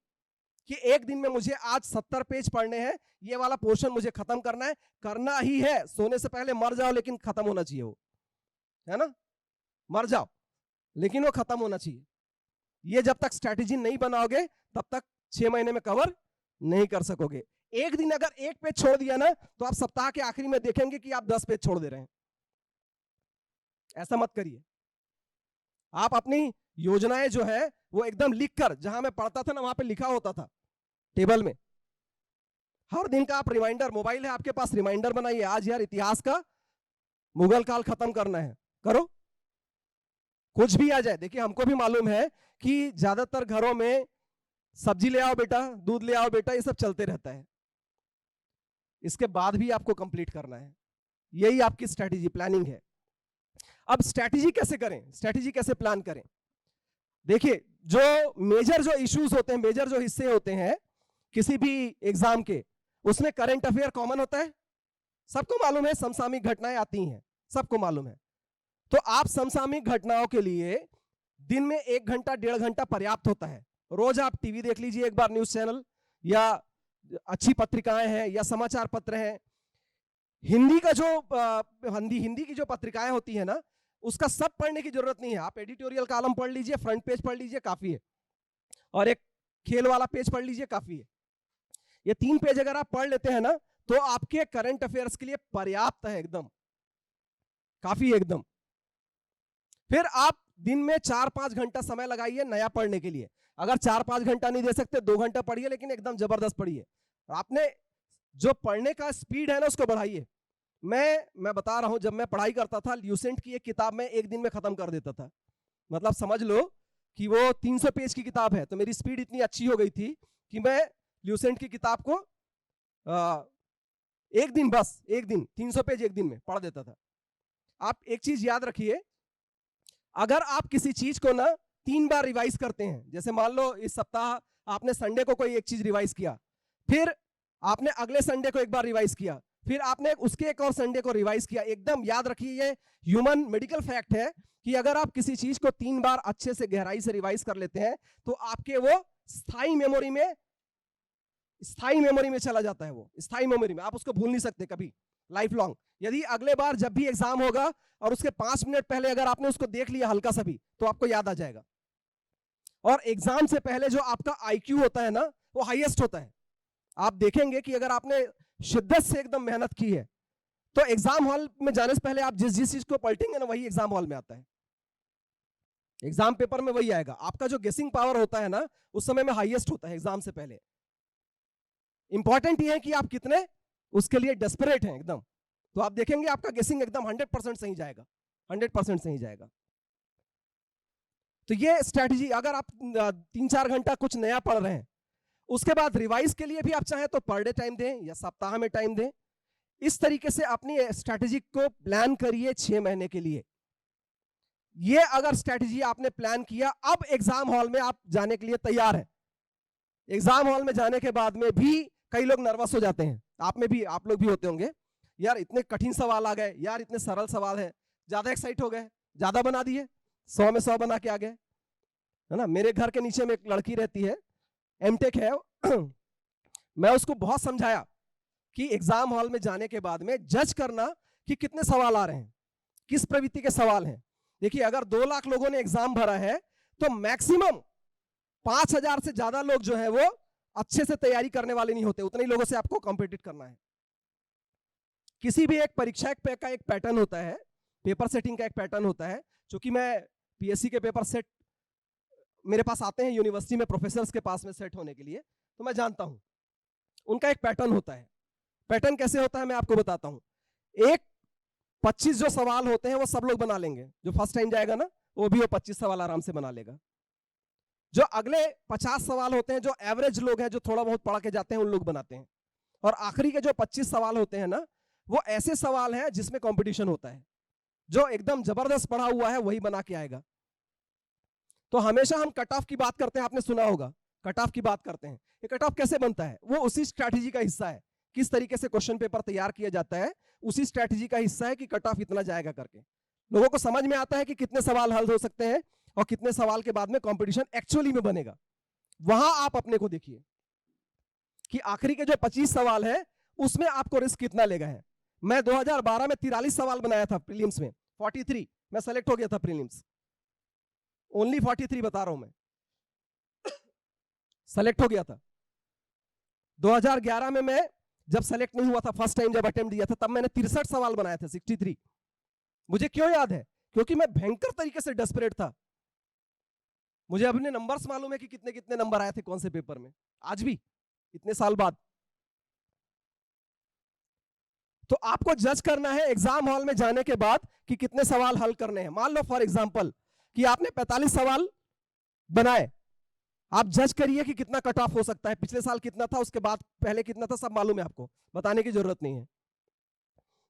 S2: कि एक दिन में मुझे आज 70 पेज पढ़ने हैं, ये वाला पोर्शन मुझे खत्म करना ही है। सोने से पहले मर जाओ लेकिन खत्म होना चाहिए वो, है ना, मर जाओ लेकिन वो खत्म होना चाहिए। ये जब तक स्ट्रैटेजी नहीं बनाओगे तब तक 6 महीने में कवर नहीं कर सकोगे। एक दिन अगर एक पेज छोड़ दिया ना, तो आप सप्ताह के आखिरी में देखेंगे कि आप 10 पेज छोड़ दे रहे हैं। ऐसा मत करिए। आप अपनी योजनाएं जो है वो एकदम लिखकर, जहां मैं पढ़ता था ना वहां पे लिखा होता था टेबल में, हर दिन का आप रिमाइंडर, मोबाइल है आपके पास, रिमाइंडर बनाइए, आज यार इतिहास का मुगल काल खत्म करना है, करो, कुछ भी आ जाए। देखिए हमको भी मालूम है कि ज्यादातर घरों में सब्जी ले आओ बेटा, दूध ले आओ बेटा, ये सब चलते रहता है। इसके बाद भी आपको कंप्लीट करना है। यही आपकी स्ट्रैटेजी प्लानिंग है। अब स्ट्रैटेजी कैसे करें, स्ट्रैटेजी कैसे प्लान करें? देखिए जो मेजर जो इश्यूज होते हैं, मेजर जो हिस्से होते हैं किसी भी एग्जाम के, उसमें करंट अफेयर कॉमन होता है, सबको मालूम है, समसामयिक घटनाएं आती हैं, सबको मालूम है। तो आप समसामयिक घटनाओं के लिए दिन में 1 घंटा 1.5 घंटा पर्याप्त होता है। रोज आप टीवी देख लीजिए एक बार, न्यूज चैनल या अच्छी पत्रिकाएं हैं या समाचार पत्र हैं। हिंदी का जो हिंदी की जो पत्रिकाएं होती है ना, उसका सब पढ़ने की जरूरत नहीं है। आप एडिटोरियल कॉलम पढ़ लीजिए, फ्रंट पेज पढ़ लीजिए, काफी है, और एक खेल वाला पेज पढ़ लीजिए, काफी है। ये 3 पेज अगर आप पढ़ लेते हैं ना, तो आपके करंट अफेयर्स के लिए पर्याप्त है, एकदम काफी है एकदम। फिर आप दिन में 4-5 घंटा समय लगाइए नया पढ़ने के लिए। अगर 4-5 घंटा नहीं दे सकते, 2 घंटा पढ़िए, लेकिन एकदम जबरदस्त पढ़िए। आपने जो पढ़ने का स्पीड है ना, उसको बढ़ाइए। मैं बता रहा हूं, जब मैं पढ़ाई करता था, ल्यूसेंट की एक किताब में एक दिन में खत्म कर देता था। मतलब समझ लो कि वो 300 पेज की किताब है, तो मेरी स्पीड इतनी अच्छी हो गई थी कि मैं ल्यूसेंट की किताब को एक दिन, बस एक दिन 300 पेज एक दिन में पढ़ देता था। आप एक चीज याद रखिए, अगर आप किसी चीज को ना 3 बार रिवाइज करते हैं, जैसे मान लो इस सप्ताह आपने संडे को कोई एक चीज रिवाइज किया, फिर आपने अगले संडे को एक बार रिवाइज किया, फिर आपने उसके एक और संडे को रिवाइज किया, एकदम याद रखिए, ये ह्यूमन मेडिकल फैक्ट है कि अगर आप किसी चीज को 3 बार अच्छे से गहराई से रिवाइज कर लेते हैं, तो आपके वो स्थायी मेमोरी में चला जाता है। वो स्थायी मेमोरी में आप उसको भूल नहीं सकते कभी, लाइफ लॉन्ग। यदि अगले बार जब भी एग्जाम होगा और उसके 5 मिनट पहले अगर आपने उसको देख लिया हल्का सा भी, तो आपको याद आ जाएगा। और एग्जाम से पहले जो आपका IQ होता है ना, वो हाईएस्ट होता है। आप देखेंगे कि अगर आपने शिद्दत से एकदम मेहनत की है, तो एग्जाम हॉल में जाने से पहले आप जिस चीज को पलटेंगे ना, वही एग्जाम हॉल में आता है, एग्जाम पेपर में वही आएगा। आपका जो गेसिंग पावर होता है ना, उस समय में हाईएस्ट होता है एग्जाम से पहले। इंपॉर्टेंट ये है कि आप कितने उसके लिए डेस्परेट हैं एकदम, तो आप देखेंगे आपका गेसिंग एकदम 100% सही जाएगा, 100% सही जाएगा। तो ये स्ट्रैटेजी, अगर आप 3-4 घंटा कुछ नया पढ़ रहे हैं, उसके बाद रिवाइज के लिए भी आप चाहें तो पर डे टाइम दें या सप्ताह में टाइम दें। इस तरीके से अपनी स्ट्रैटेजी को प्लान करिए 6 महीने के लिए। ये अगर स्ट्रैटेजी आपने प्लान किया, अब एग्जाम हॉल में आप जाने के लिए तैयार हैं। एग्जाम हॉल में जाने के बाद में भी कई लोग नर्वस हो जाते हैं, आप लोग भी होते होंगे, यार इतने कठिन सवाल आ गए, यार इतने सरल सवाल है, ज्यादा एक्साइट हो गए, ज्यादा बना दिए, 100 में 100 बना के आ गए, है ना। मेरे घर के नीचे में एक लड़की रहती है, एमटेक है मैं उसको बहुत समझाया कि एग्जाम हॉल में जाने के बाद में जज करना कि कितने सवाल आ रहे हैं, किस प्रवृत्ति के सवाल हैं। देखिए अगर 2 लाख लोगों ने एग्जाम भरा है, तो मैक्सिमम 5,000 से ज्यादा लोग जो है वो अच्छे से तैयारी करने वाले नहीं होते, उतने ही लोगों से आपको कॉम्पिटिट करना है। किसी भी एक परीक्षा का एक पैटर्न होता है, पेपर सेटिंग का एक पैटर्न होता है। चूंकि मैं PSC के पेपर सेट मेरे पास आते हैं यूनिवर्सिटी में प्रोफेसर्स के पास में सेट होने के लिए, तो मैं जानता हूं उनका एक पैटर्न होता है। पैटर्न कैसे होता है मैं आपको बताता हूं। 25 जो सवाल होते हैं वो सब लोग बना लेंगे, जो फर्स्ट टाइम जाएगा ना वो भी वो 25 सवाल आराम से बना लेगा। जो अगले 50 सवाल होते हैं, जो एवरेज लोग हैं, जो थोड़ा बहुत पढ़ के जाते हैं, उन लोग बनाते हैं। और आखिरी के जो 25 सवाल होते हैं ना, वो ऐसे सवाल हैं जिसमें कंपटीशन होता है। जो एकदम जबरदस्त पढ़ा हुआ है वही बना के आएगा। तो हमेशा हम कट ऑफ की बात करते हैं, आपने सुना होगा कट ऑफ की बात करते हैं। ये कट ऑफ कैसे बनता है? वो उसी स्ट्रैटेजी का हिस्सा है, किस तरीके से क्वेश्चन पेपर तैयार किया जाता है, उसी स्ट्रैटेजी का हिस्सा है कि कट ऑफ इतना जाएगा करके। लोगों को समझ में आता है कि कितने सवाल हल हो सकते हैं और कितने सवाल के बाद में कंपटीशन एक्चुअली में बनेगा। वहां आप अपने को देखिए कि आखिरी के जो 25 सवाल है उसमें आपको रिस्क कितना लेगा है। मैं 2012 में 43 सवाल बनाया था प्रीलिम्स में, 43 मैं सेलेक्ट हो गया था प्रीलिम्स, ओनली 43 बता रहा हूं मैं, सेलेक्ट हो गया था। 2011 में मैं जब सेलेक्ट नहीं हुआ था, फर्स्ट टाइम जब अटेम्प्ट दिया था, तब मैंने 63 सवाल बनाए थे, 63। मुझे क्यों याद है? क्योंकि मैं भयंकर तरीके से डेस्परेट था। मुझे अपने नंबर्स मालूम है कि कितने कितने नंबर आए थे कौन से पेपर में, आज भी इतने साल बाद। तो आपको जज करना है एग्जाम हॉल में जाने के बाद कि कितने सवाल हल करने हैं। मान लो फॉर एग्जांपल कि आपने 45 सवाल बनाए, आप जज करिए कि कितना कट ऑफ हो सकता है, पिछले साल कितना था, उसके बाद पहले कितना था, सब मालूम है आपको, बताने की जरूरत नहीं है।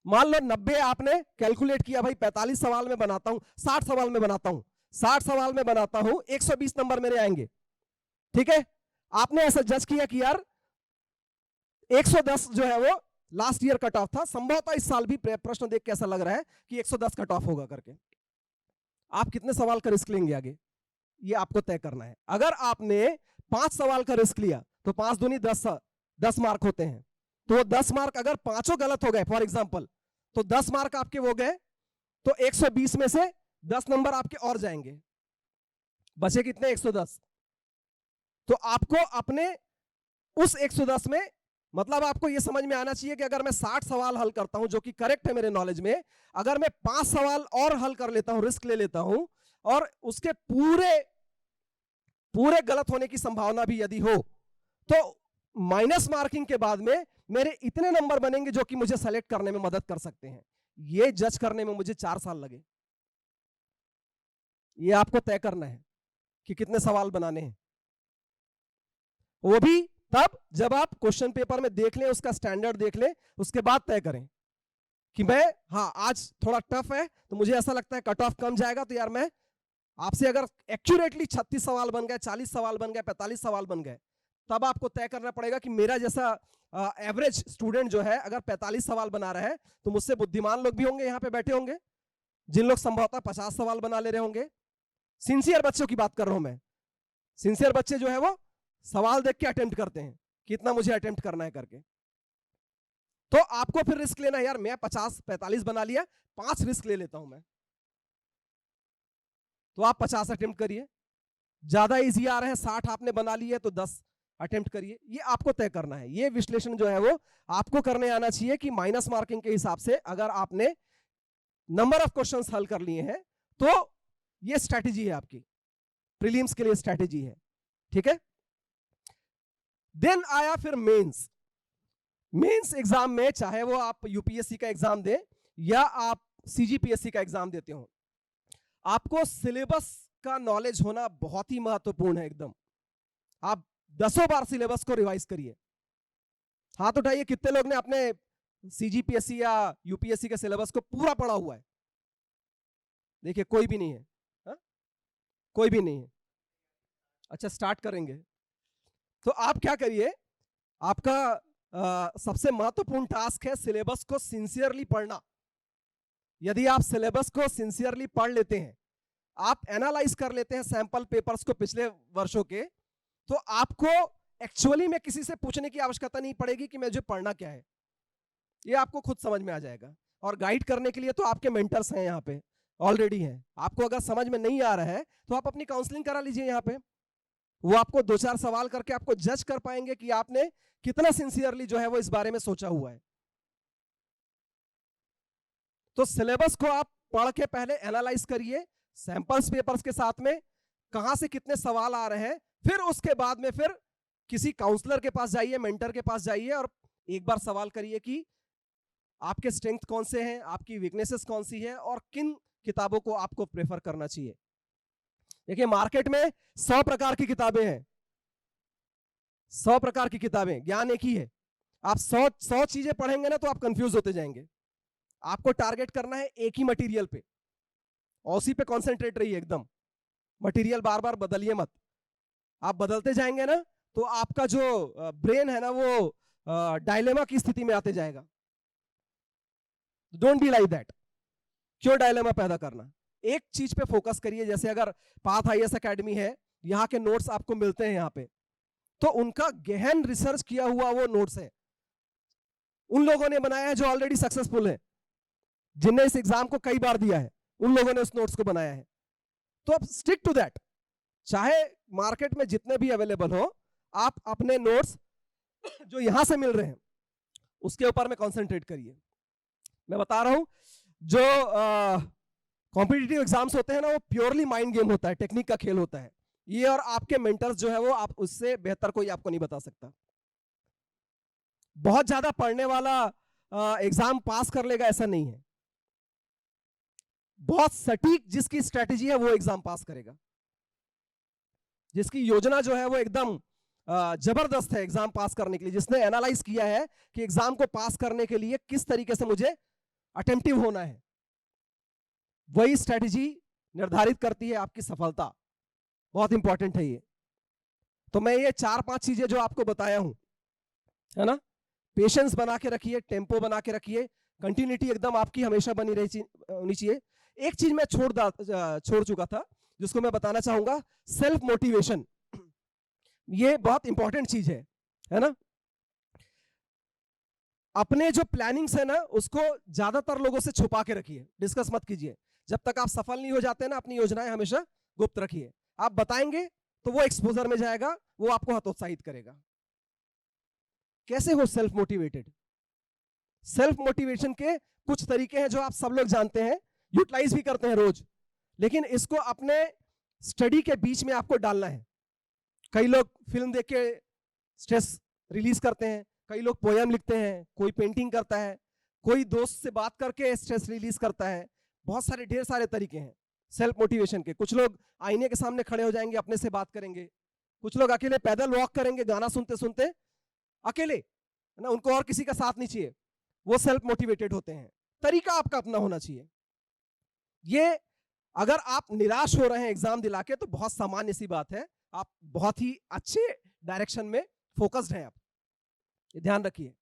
S2: मान लो 90 आपने कैलकुलेट किया, भाई 45 सवाल में बनाता हूं, 60 सवाल में बनाता हूं, 60 सवाल में बनाता हूं, 120 नंबर मेरे आएंगे, ठीक है। आपने ऐसा जज किया कि यार 110 जो है वो लास्ट ईयर कट ऑफ था, संभवतः इस साल भी प्रश्न देख के ऐसा लग रहा है कि 110 कट ऑफ होगा करके। आप कितने सवाल का रिस्क लेंगे आगे, ये आपको तय करना है। अगर आपने 5 सवाल का रिस्क लिया तो 5 दूनी 10 मार्क होते हैं, तो 10 मार्क अगर पांचों गलत हो गए फॉर एग्जांपल, तो 10 मार्क आपके वो गए, तो 120 में से 10 नंबर आपके और जाएंगे, बचे कितने? 110। तो आपको अपने उस 110 में, मतलब आपको यह समझ में आना चाहिए कि अगर मैं 60 सवाल हल करता हूं, जो कि करेक्ट है मेरे नॉलेज में, अगर मैं 5 सवाल और हल कर लेता हूं, रिस्क ले लेता हूं, और उसके पूरे गलत होने की संभावना भी यदि हो, तो माइनस मार्किंग के बाद में मेरे इतने नंबर बनेंगे जो कि मुझे सेलेक्ट करने में मदद कर सकते हैं। ये जज करने में मुझे 4 साल लगे। ये आपको तय करना है कि कितने सवाल बनाने हैं, वो भी तब जब आप क्वेश्चन पेपर में देख लें, उसका स्टैंडर्ड देख लें, उसके बाद तय करें कि मैं, हाँ आज थोड़ा टफ है तो मुझे ऐसा लगता है कट ऑफ कम जाएगा, तो यार मैं आपसे अगर एक्यूरेटली 36 सवाल बन गए, 40 सवाल बन गए, 45 सवाल बन गए, तब आपको तय करना पड़ेगा कि मेरा जैसा एवरेज स्टूडेंट जो है अगर 45 सवाल बना रहा है, तो मुझसे बुद्धिमान लोग भी होंगे यहाँ पे बैठे होंगे, जिन लोग संभवतः 50 सवाल बना ले रहे होंगे। सिंसियर बच्चों की बात कर रहा हूं मैं। सिंसियर बच्चे जो है वो सवाल देख के अटेम्प्ट करते हैं, कितना मुझे अटेम्प्ट करना है करके। तो आपको फिर रिस्क लेना है, यार मैं 50-45 बना लिया, 5 रिस्क ले लेता हूं मैं, तो आप 50 अटेम्प्ट करिए। ज्यादा इजी आ रहे हैं, 60 आपने बना लिए तो 10 अटेम्प्ट करिए। ये आपको तय करना है। ये विश्लेषण जो है वो आपको करने आना चाहिए कि माइनस मार्किंग के हिसाब से अगर आपने नंबर ऑफ क्वेश्चंस हल कर लिए हैं, तो ये स्ट्रैटेजी है आपकी, प्रीलिम्स के लिए स्ट्रैटेजी है, ठीक है। देन आया फिर मेंस। मेंस एग्जाम में, चाहे वो आप यूपीएससी का एग्जाम दें या आप सीजीपीएससी का एग्जाम देते हो, आपको सिलेबस का नॉलेज होना बहुत ही महत्वपूर्ण है एकदम। आप 10 बार सिलेबस को रिवाइज करिए। हाथ उठाइए कितने लोग ने अपने सीजीपीएससी या यूपीएससी के सिलेबस को पूरा पढ़ा हुआ है। देखिए कोई भी नहीं है, हा? कोई भी नहीं है। अच्छा स्टार्ट करेंगे, तो आप क्या करिए, आपका सबसे महत्वपूर्ण टास्क है सिलेबस को सिंसियरली पढ़ना। यदि आप सिलेबस को सिंसियरली पढ़ लेते हैं, आप एनालाइज कर लेते हैं सैंपल पेपर्स को पिछले वर्षों के, तो आपको एक्चुअली में किसी से पूछने की आवश्यकता नहीं पड़ेगी कि मुझे पढ़ना क्या है। ये आपको खुद समझ में आ जाएगा। और गाइड करने के लिए तो आपके मेंटर्स हैं यहाँ पे, ऑलरेडी हैं। आपको अगर समझ में नहीं आ रहा है तो आप अपनी काउंसलिंग करा लीजिए यहाँ पे। वो आपको 2-4 सवाल करके आपको जज कर पाएंगे कि आपने कितना सिंसियरली जो है वो इस बारे में सोचा हुआ है। तो सिलेबस को आप पढ़ के पहले एनालाइज करिए सैंपल्स पेपर्स के साथ में, कहां से कितने सवाल आ रहे हैं। फिर उसके बाद में फिर किसी काउंसलर के पास जाइए, मेंटर के पास जाइए और एक बार सवाल करिए कि आपके स्ट्रेंथ कौन से हैं, आपकी वीकनेसेस कौन सी है और किन किताबों को आपको प्रेफर करना चाहिए। देखिए मार्केट में 100 प्रकार की किताबें हैं, 100 प्रकार की किताबें, ज्ञान एक ही है। आप 100 चीजें पढ़ेंगे ना तो आप कंफ्यूज होते जाएंगे। आपको टारगेट करना है एक ही मटेरियल पे, और उसी पे कॉन्सेंट्रेट रहिए एकदम। मटेरियल बार बार बदलिए मत। आप बदलते जाएंगे ना तो आपका जो ब्रेन है ना वो डायलेमा की स्थिति में आते जाएगा। Don't be like that. क्यों डायलेमा पैदा करना? एक चीज पे फोकस करिए। जैसे अगर पाथ आईएएस एकेडमी है, यहाँ के नोट्स आपको मिलते हैं यहाँ पे, तो उनका गहन रिसर्च किया हुआ वो नोट्स है, उन लोगों ने बनाया है जो ऑलरेडी सक्सेसफुल है, जिनने इस एग्जाम को कई बार दिया है, उन लोगों ने उस नोट्स को बनाया है। तो आप स्टिक टू दैट। चाहे मार्केट में जितने भी अवेलेबल हो, आप अपने नोट्स जो यहां से मिल रहे हैं उसके ऊपर में कंसंट्रेट करिए। मैं बता रहा हूं, जो कॉम्पिटिटिव एग्जाम्स होते हैं ना, वो प्योरली माइंड गेम होता है, टेक्निक का खेल होता है। ये और आपके मेंटर्स जो है वो आप उससे बेहतर कोई आपको नहीं बता सकता। बहुत ज्यादा पढ़ने वाला एग्जाम पास कर लेगा ऐसा नहीं है। बहुत सटीक जिसकी स्ट्रेटेजी है वो एग्जाम पास करेगा, जिसकी योजना जो है वो एकदम जबरदस्त है एग्जाम पास करने के लिए, जिसने एनालाइज किया है कि एग्जाम को पास करने के लिए किस तरीके से मुझे अटेम्प्टिव होना है, वही स्ट्रेटेजी निर्धारित करती है आपकी सफलता। बहुत इंपॉर्टेंट है ये। तो मैं ये 4-5 चीजें जो आपको बताया हूं, है ना, पेशेंस बना के रखिए, टेम्पो बना के रखिए, कंटिन्यूटी एकदम आपकी हमेशा बनी होनी चाहिए। एक चीज मैं छोड़ चुका था जिसको मैं बताना चाहूंगा, सेल्फ मोटिवेशन। ये बहुत इंपॉर्टेंट चीज है ना। अपने जो प्लानिंग्स है ना उसको ज्यादातर लोगों से छुपा के रखिए, डिस्कस मत कीजिए। जब तक आप सफल नहीं हो जाते ना, अपनी योजनाएं हमेशा गुप्त रखिए। आप बताएंगे तो वो एक्सपोजर में जाएगा, वो आपको हतोत्साहित करेगा। कैसे हो सेल्फ मोटिवेटेड? सेल्फ मोटिवेशन के कुछ तरीके हैं जो आप सब लोग जानते हैं, यूटिलाइज भी करते हैं रोज, लेकिन इसको अपने स्टडी के बीच में आपको डालना है। कई लोग फिल्म देख के स्ट्रेस रिलीज करते हैं, कई लोग पोयम लिखते हैं, कोई पेंटिंग करता है, कोई दोस्त से बात करके स्ट्रेस रिलीज करता है। बहुत सारे ढेर सारे तरीके हैं सेल्फ मोटिवेशन के। कुछ लोग आईने के सामने खड़े हो जाएंगे, अपने से बात करेंगे। कुछ लोग अकेले पैदल वॉक करेंगे गाना सुनते सुनते, अकेले, है ना, उनको और किसी का साथ नहीं चाहिए, वो सेल्फ मोटिवेटेड होते हैं। तरीका आपका अपना होना चाहिए। ये अगर आप निराश हो रहे हैं एग्जाम दिला के तो बहुत सामान्य सी बात है, आप बहुत ही अच्छे डायरेक्शन में फोकस्ड हैं, आप ये ध्यान रखिए।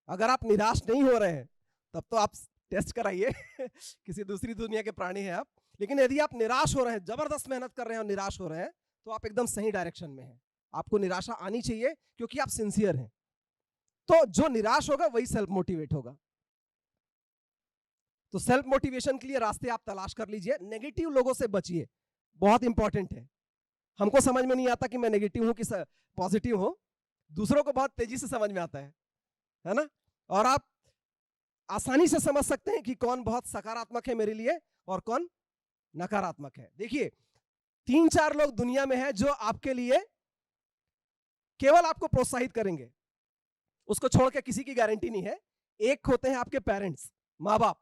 S2: अगर आप निराश नहीं हो रहे हैं तब तो आप टेस्ट कराइए किसी दूसरी दुनिया के प्राणी हैं आप। लेकिन यदि आप निराश हो रहे हैं, जबरदस्त मेहनत कर रहे हैं और निराश हो रहे हैं, तो आप एकदम सही डायरेक्शन में हैं। आपको निराशा आनी चाहिए क्योंकि आप सिंसियर हैं। तो जो निराश होगा वही सेल्फ मोटिवेट होगा। तो सेल्फ मोटिवेशन के लिए रास्ते आप तलाश कर लीजिए। नेगेटिव लोगों से बचिए, बहुत इंपॉर्टेंट है। हमको समझ में नहीं आता कि मैं नेगेटिव हूं कि पॉजिटिव हूं, दूसरों को बहुत तेजी से समझ में आता है ना। और आप आसानी से समझ सकते हैं कि कौन बहुत सकारात्मक है मेरे लिए और कौन नकारात्मक है। देखिए, 3-4 लोग दुनिया में हैं जो आपके लिए केवल आपको प्रोत्साहित करेंगे, उसको छोड़ के किसी की गारंटी नहीं है। एक होते हैं आपके पेरेंट्स, माँ बाप,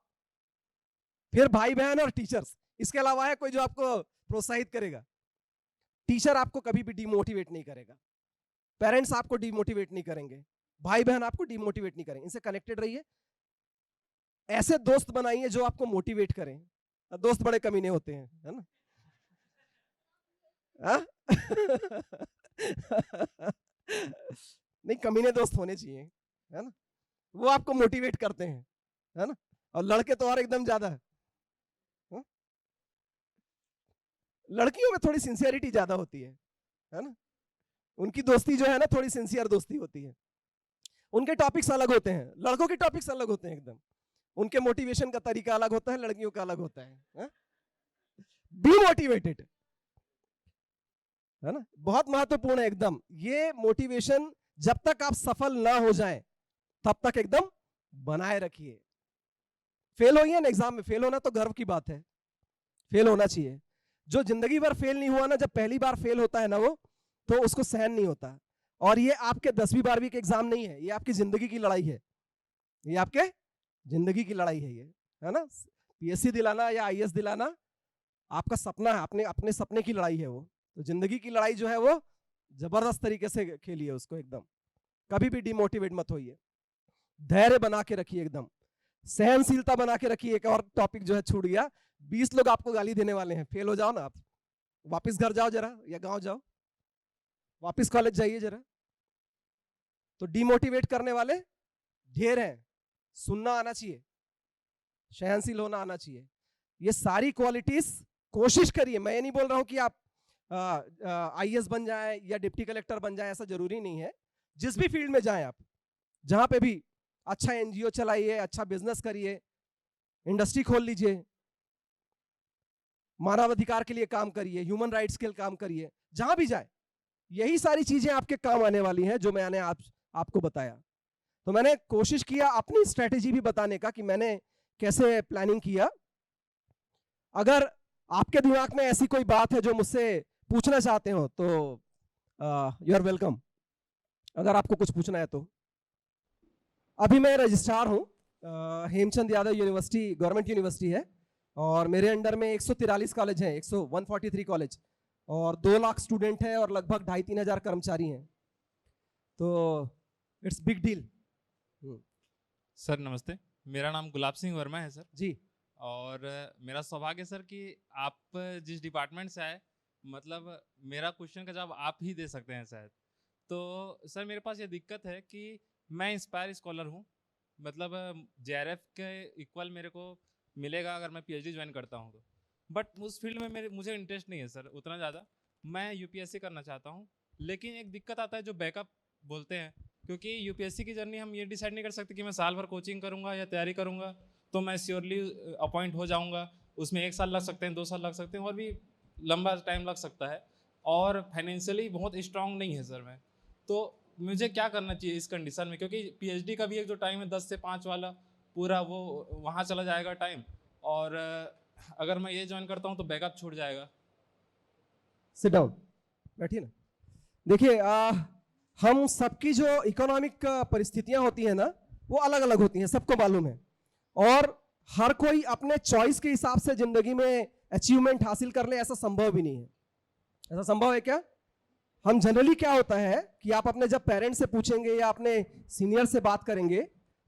S2: फिर भाई बहन और टीचर्स। इसके अलावा है कोई जो आपको प्रोत्साहित करेगा? टीचर आपको कभी भी डिमोटिवेट नहीं करेगा, पेरेंट्स आपको डिमोटिवेट नहीं करेंगे, भाई बहन आपको डिमोटिवेट नहीं करेंगे। इनसे कनेक्टेड रहिए, ऐसे दोस्त बनाइए जो आपको मोटिवेट करें। दोस्त बड़े कमीने होते हैं, है ना। नहीं, कमीने दोस्त होने चाहिए, है ना, वो आपको मोटिवेट करते हैं, है ना। और लड़के तो और एकदम ज्यादा है। लड़कियों में थोड़ी सिंसियरिटी ज्यादा होती है ना। उनकी दोस्ती जो है ना थोड़ी सिंसियर दोस्ती होती है। उनके टॉपिक्स अलग होते हैं, लड़कों के टॉपिक्स अलग होते हैं एकदम। उनके मोटिवेशन का तरीका अलग होता है, लड़कियों का अलग होता है। बी मोटिवेटेड, है ना, बहुत महत्वपूर्ण है एकदम। ये मोटिवेशन जब तक आप सफल ना हो जाएं तब तक एकदम बनाए रखिए। फेल होइए ना एग्जाम में, फेल होना तो गर्व की बात है, फेल होना चाहिए। जो जिंदगी भर फेल नहीं हुआ ना, जब पहली बार फेल होता है ना वो, तो उसको सहन नहीं होता। और ये आपके 10वीं 12वीं के एग्जाम नहीं है, ये आपकी जिंदगी की लड़ाई है, ये आपके जिंदगी की लड़ाई है, ये, है ना। पीएससी दिलाना या आईएएस दिलाना आपका सपना है, अपने अपने सपने की लड़ाई है वो। तो जिंदगी की लड़ाई जो है वो जबरदस्त तरीके से खेलिए उसको एकदम। कभी भी डिमोटिवेट मत होइए, धैर्य बना के रखिए, एकदम सहनशीलता बना के रखिए। एक और टॉपिक जो है छूट गया, 20 लोग आपको गाली देने वाले हैं, फेल हो जाओ ना आप, वापस घर जाओ जरा या गांव जाओ, वापस कॉलेज जाइए जरा। तो डिमोटिवेट करने वाले ढेर हैं, सुनना आना चाहिए, सहनशील होना आना चाहिए, ये सारी क्वालिटीज कोशिश करिए। मैं ये नहीं बोल रहा हूं कि आप आईएएस बन जाए या डिप्टी कलेक्टर बन जाए, ऐसा जरूरी नहीं है। जिस भी फील्ड में जाएं आप, जहां पे भी अच्छा एनजीओ चलाइए, अच्छा बिजनेस करिए, इंडस्ट्री खोल लीजिए, मानवाधिकार के लिए काम करिए, ह्यूमन राइट्स के लिए काम करिए, जहां भी जाए यही सारी चीजें आपके काम आने वाली हैं जो मैंने आपको बताया। तो मैंने कोशिश किया अपनी स्ट्रेटेजी भी बताने का कि मैंने कैसे प्लानिंग किया। अगर आपके दिमाग में ऐसी कोई बात है जो मुझसे पूछना चाहते हो तो यू आर वेलकम, अगर आपको कुछ पूछना है तो। अभी मैं रजिस्ट्रार हूँ, Hemchand Yadav university government university है, और मेरे अंडर में 143 कॉलेज हैं, 143 कॉलेज, और 2 लाख स्टूडेंट हैं और लगभग 2,500-3 हजार कर्मचारी हैं। तो इट्स बिग डील।
S3: सर नमस्ते, मेरा नाम गुलाब सिंह वर्मा है सर
S2: जी।
S3: और मेरा सौभाग्य है सर कि आप जिस डिपार्टमेंट से आए, मतलब मेरा क्वेश्चन का जवाब आप ही दे सकते हैं शायद। तो सर मेरे पास ये दिक्कत है कि मैं इंस्पायर स्कॉलर हूँ, मतलब जेआरएफ के इक्वल मेरे को मिलेगा अगर मैं पीएचडी ज्वाइन करता हूँ तो, बट उस फील्ड में मुझे इंटरेस्ट नहीं है सर उतना ज़्यादा। मैं यूपीएससी करना चाहता हूँ, लेकिन एक दिक्कत आता है जो बैकअप बोलते हैं, क्योंकि यूपीएससी की जर्नी हम ये डिसाइड नहीं कर सकते कि मैं साल भर कोचिंग करूँगा या तैयारी करूँगा तो मैं श्योरली अपॉइंट हो जाऊँगा। उसमें 1 साल लग सकते हैं, 2 साल लग सकते हैं, और भी लंबा टाइम लग सकता है, और फाइनेंशियली बहुत स्ट्रांग नहीं है सर मैं। तो मुझे क्या करना चाहिए इस कंडीशन में, क्योंकि पीएचडी का भी एक जो टाइम है 10 से 5 वाला पूरा वो वहाँ चला जाएगा टाइम, और अगर मैं ये ज्वाइन करता हूँ तो बैकअप छूट जाएगा।
S2: सिट डाउन, बैठिए ना। देखिए हम सबकी जो इकोनॉमिक परिस्थितियां होती हैं ना वो अलग अलग होती हैं, सबको मालूम है, और हर कोई अपने चॉइस के हिसाब से जिंदगी में अचीवमेंट हासिल कर ले ऐसा संभव भी नहीं है। ऐसा संभव है क्या? हम जनरली क्या होता है कि आप अपने जब पेरेंट्स से पूछेंगे या अपने सीनियर से बात करेंगे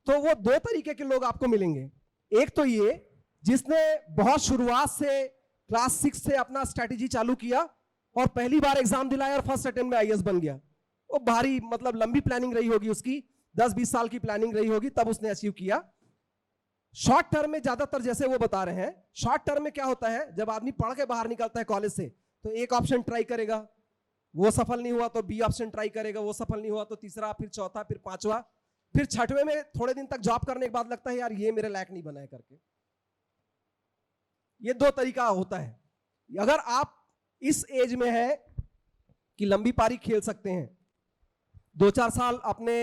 S2: तो वो 2 तरीके के लोग आपको मिलेंगे। एक तो ये जिसने बहुत शुरुआत से क्लास 6 से अपना स्ट्रैटेजी चालू किया और पहली बार एग्जाम दिलाया और फर्स्ट अटेम्प्ट में आईएएस बन गया। वो भारी मतलब लंबी प्लानिंग रही होगी उसकी, 10-20 साल की प्लानिंग रही होगी, तब उसने अचीव किया। शॉर्ट टर्म में ज्यादातर जैसे वो बता रहे हैं, शॉर्ट टर्म में क्या होता है, जब आदमी पढ़ के बाहर निकलता है कॉलेज से तो एक ऑप्शन ट्राई करेगा, वो सफल नहीं हुआ तो बी ऑप्शन ट्राई करेगा, वो सफल नहीं हुआ तो तीसरा, फिर चौथा, फिर 5वां, फिर 6वें में थोड़े दिन तक जॉब करने के बाद लगता है यार ये मेरे लायक नहीं बना है करके। ये 2 तरीका होता है। अगर आप इस एज में है कि लंबी पारी खेल सकते हैं, 2-4 साल अपने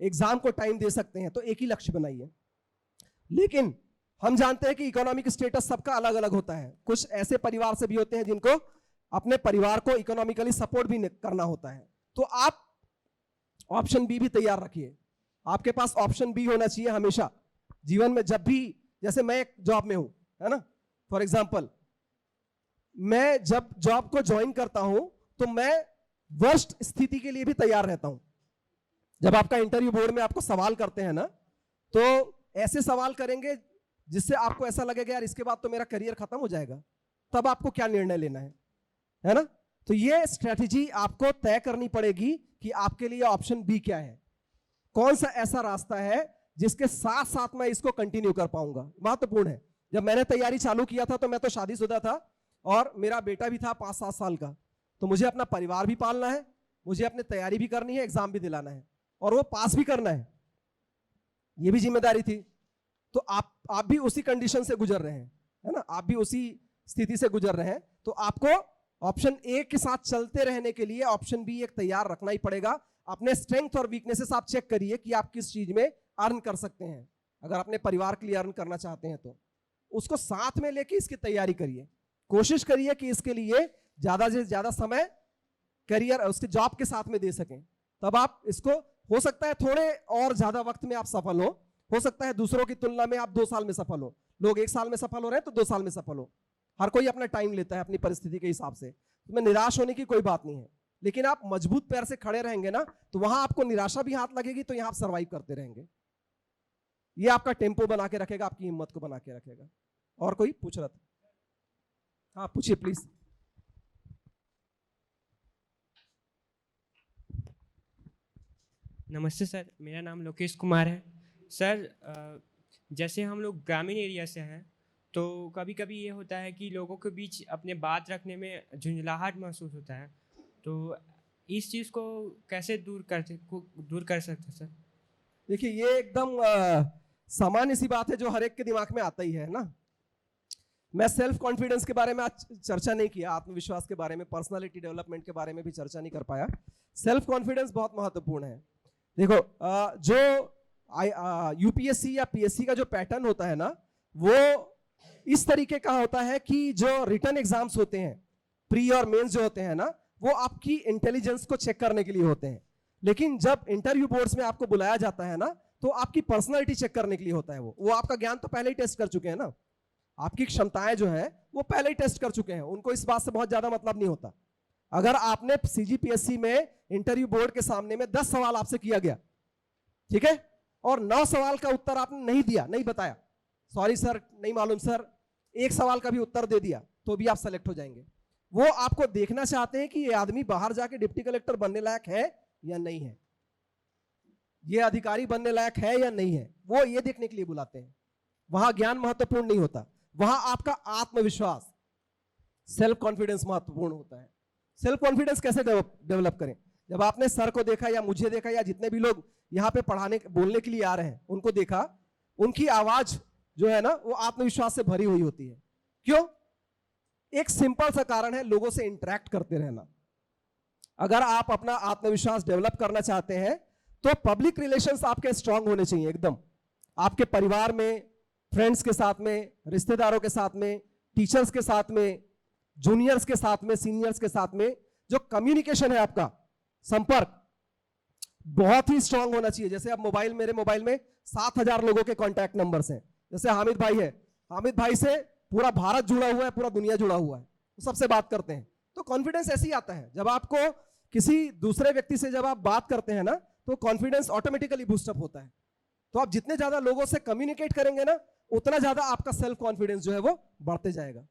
S2: एग्जाम को टाइम दे सकते हैं, तो एक ही लक्ष्य बनाइए। लेकिन हम जानते हैं कि इकोनॉमिक स्टेटस सबका अलग अलग होता है। कुछ ऐसे परिवार से भी होते हैं जिनको अपने परिवार को इकोनॉमिकली सपोर्ट भी करना होता है, तो आप ऑप्शन बी भी तैयार रखिए। आपके पास ऑप्शन बी होना चाहिए हमेशा जीवन में। जब भी, जैसे मैं एक जॉब में हूं, है ना, फॉर एग्जाम्पल, मैं जब जॉब को ज्वाइन करता हूं तो मैं वर्स्ट स्थिति के लिए भी तैयार रहता हूं। जब आपका इंटरव्यू बोर्ड में आपको सवाल करते हैं ना, तो ऐसे सवाल करेंगे जिससे आपको ऐसा लगेगा यार इसके बाद तो मेरा करियर खत्म हो जाएगा, तब आपको क्या निर्णय लेना है ना। तो ये स्ट्रेटेजी आपको तय करनी पड़ेगी कि आपके लिए ऑप्शन बी क्या है, कौन सा ऐसा रास्ता है जिसके साथ साथ मैं इसको कंटिन्यू कर पाऊंगा। महत्वपूर्ण है। जब मैंने तैयारी चालू किया था तो मैं तो शादीशुदा था और मेरा बेटा भी था 5-7 साल का, तो मुझे अपना परिवार भी पालना है, मुझे अपनी तैयारी भी करनी है, एग्जाम भी दिलाना है और वो पास भी करना है, ये भी जिम्मेदारी थी। तो आप भी उसी कंडीशन से गुजर रहे हैं, है ना, आप भी उसी स्थिति से गुजर रहे हैं। तो आपको ऑप्शन ए के साथ चलते रहने के लिए ऑप्शन बी एक तैयार रखना ही पड़ेगा। अपने स्ट्रेंथ और वीकनेसेस आप चेक करिए कि आप किस चीज में अर्न कर सकते हैं। अगर अपने परिवार के लिए अर्न करना चाहते हैं तो उसको साथ में लेके इसकी तैयारी करिए। कोशिश करिए कि इसके लिए ज्यादा से ज्यादा समय करियर उसके जॉब के साथ में दे सकें, तब आप इसको, हो सकता है थोड़े और ज्यादा वक्त में आप सफल हो सकता है दूसरों की तुलना में आप 2 साल में सफल हो। लोग 1 साल में सफल हो रहे हैं तो 2 साल में सफल हो। हर कोई अपना टाइम लेता है अपनी परिस्थिति के हिसाब से। तो में निराश होने की कोई बात नहीं है, लेकिन आप मजबूत पैर से खड़े रहेंगे ना तो वहां आपको निराशा भी हाथ लगेगी, तो यहां आप सर्वाइव करते रहेंगे। ये आपका टेम्पो बना के रखेगा, आपकी हिम्मत को बना के रखेगा। और कोई पूछ रहा था? हाँ पूछिए प्लीज।
S4: नमस्ते सर, मेरा नाम लोकेश कुमार है। सर जैसे हम लोग ग्रामीण एरिया से हैं तो कभी कभी ये होता है कि लोगों के बीच अपने बात रखने में झुंझलाहट महसूस होता है, तो इस चीज़ को कैसे दूर कर सकते हैं सर?
S2: देखिए, ये एकदम सामान्य सी बात है जो हर एक के दिमाग में आता ही है ना। मैं सेल्फ कॉन्फिडेंस के बारे में आज चर्चा नहीं किया, आत्मविश्वास के बारे में, पर्सनालिटी डेवलपमेंट के बारे में भी चर्चा नहीं कर पाया। सेल्फ कॉन्फिडेंस बहुत महत्वपूर्ण है। देखो, जो यूपीएससी या पीएससी का जो पैटर्न होता है ना, वो इस तरीके का होता है कि जो रिटन एग्जाम्स होते हैं, प्री और मेंस जो होते हैं ना, वो आपकी इंटेलिजेंस को चेक करने के लिए होते हैं। लेकिन जब इंटरव्यू बोर्ड्स में आपको बुलाया जाता है ना, तो आपकी पर्सनालिटी चेक करने के लिए होता है। वो आपका ज्ञान तो पहले ही टेस्ट कर चुके हैं ना, आपकी क्षमताएं जो है वो पहले ही टेस्ट कर चुके हैं, उनको इस बात से बहुत ज्यादा मतलब नहीं होता। अगर आपने सीजीपीएससी में इंटरव्यू बोर्ड के सामने में 10 सवाल आपसे किया गया, ठीक है, और 9 सवाल का उत्तर आपने नहीं दिया, नहीं बताया, सॉरी सर नहीं मालूम सर, एक सवाल का भी उत्तर दे दिया, तो भी आप सेलेक्ट हो जाएंगे। वो आपको देखना चाहते हैं कि ये आदमी बाहर जाके डिप्टी कलेक्टर बनने लायक है या नहीं है, ये अधिकारी बनने लायक है या नहीं है, वो ये देखने के लिए बुलाते हैं। वहां ज्ञान महत्वपूर्ण नहीं होता, वहां आपका आत्मविश्वास, सेल्फ कॉन्फिडेंस महत्वपूर्ण होता है। सेल्फ कॉन्फिडेंस कैसे डेवलप करें? जब आपने सर को देखा या मुझे देखा या जितने भी लोग यहाँ पे बोलने के लिए आ रहे हैं उनको देखा, उनकी आवाज जो है ना वो आत्मविश्वास से भरी हुई होती है। क्यों? एक सिंपल सा कारण है, लोगों से इंटरेक्ट करते रहना। अगर आप अपना आत्मविश्वास डेवलप करना चाहते हैं तो पब्लिक रिलेशंस आपके स्ट्रांग होने चाहिए एकदम। आपके परिवार में, फ्रेंड्स के साथ में, रिश्तेदारों के साथ में, टीचर्स के साथ में, जूनियर्स के साथ में, सीनियर्स के साथ में जो कम्युनिकेशन है, आपका संपर्क बहुत ही स्ट्रांग होना चाहिए। जैसे अब मेरे मोबाइल में 7000 लोगों के कॉन्टैक्ट नंबर्स हैं। जैसे हामिद भाई है, हामिद भाई से पूरा भारत जुड़ा हुआ है, पूरा दुनिया जुड़ा हुआ है, तो सबसे बात करते हैं। तो कॉन्फिडेंस ऐसे ही आता है, जब आपको किसी दूसरे व्यक्ति से जब आप बात करते हैं ना, तो कॉन्फिडेंस ऑटोमेटिकली बूस्टअप होता है। तो आप जितने ज्यादा लोगों से कम्युनिकेट करेंगे ना, उतना ज्यादा आपका सेल्फ कॉन्फिडेंस जो है वो बढ़ते जाएगा।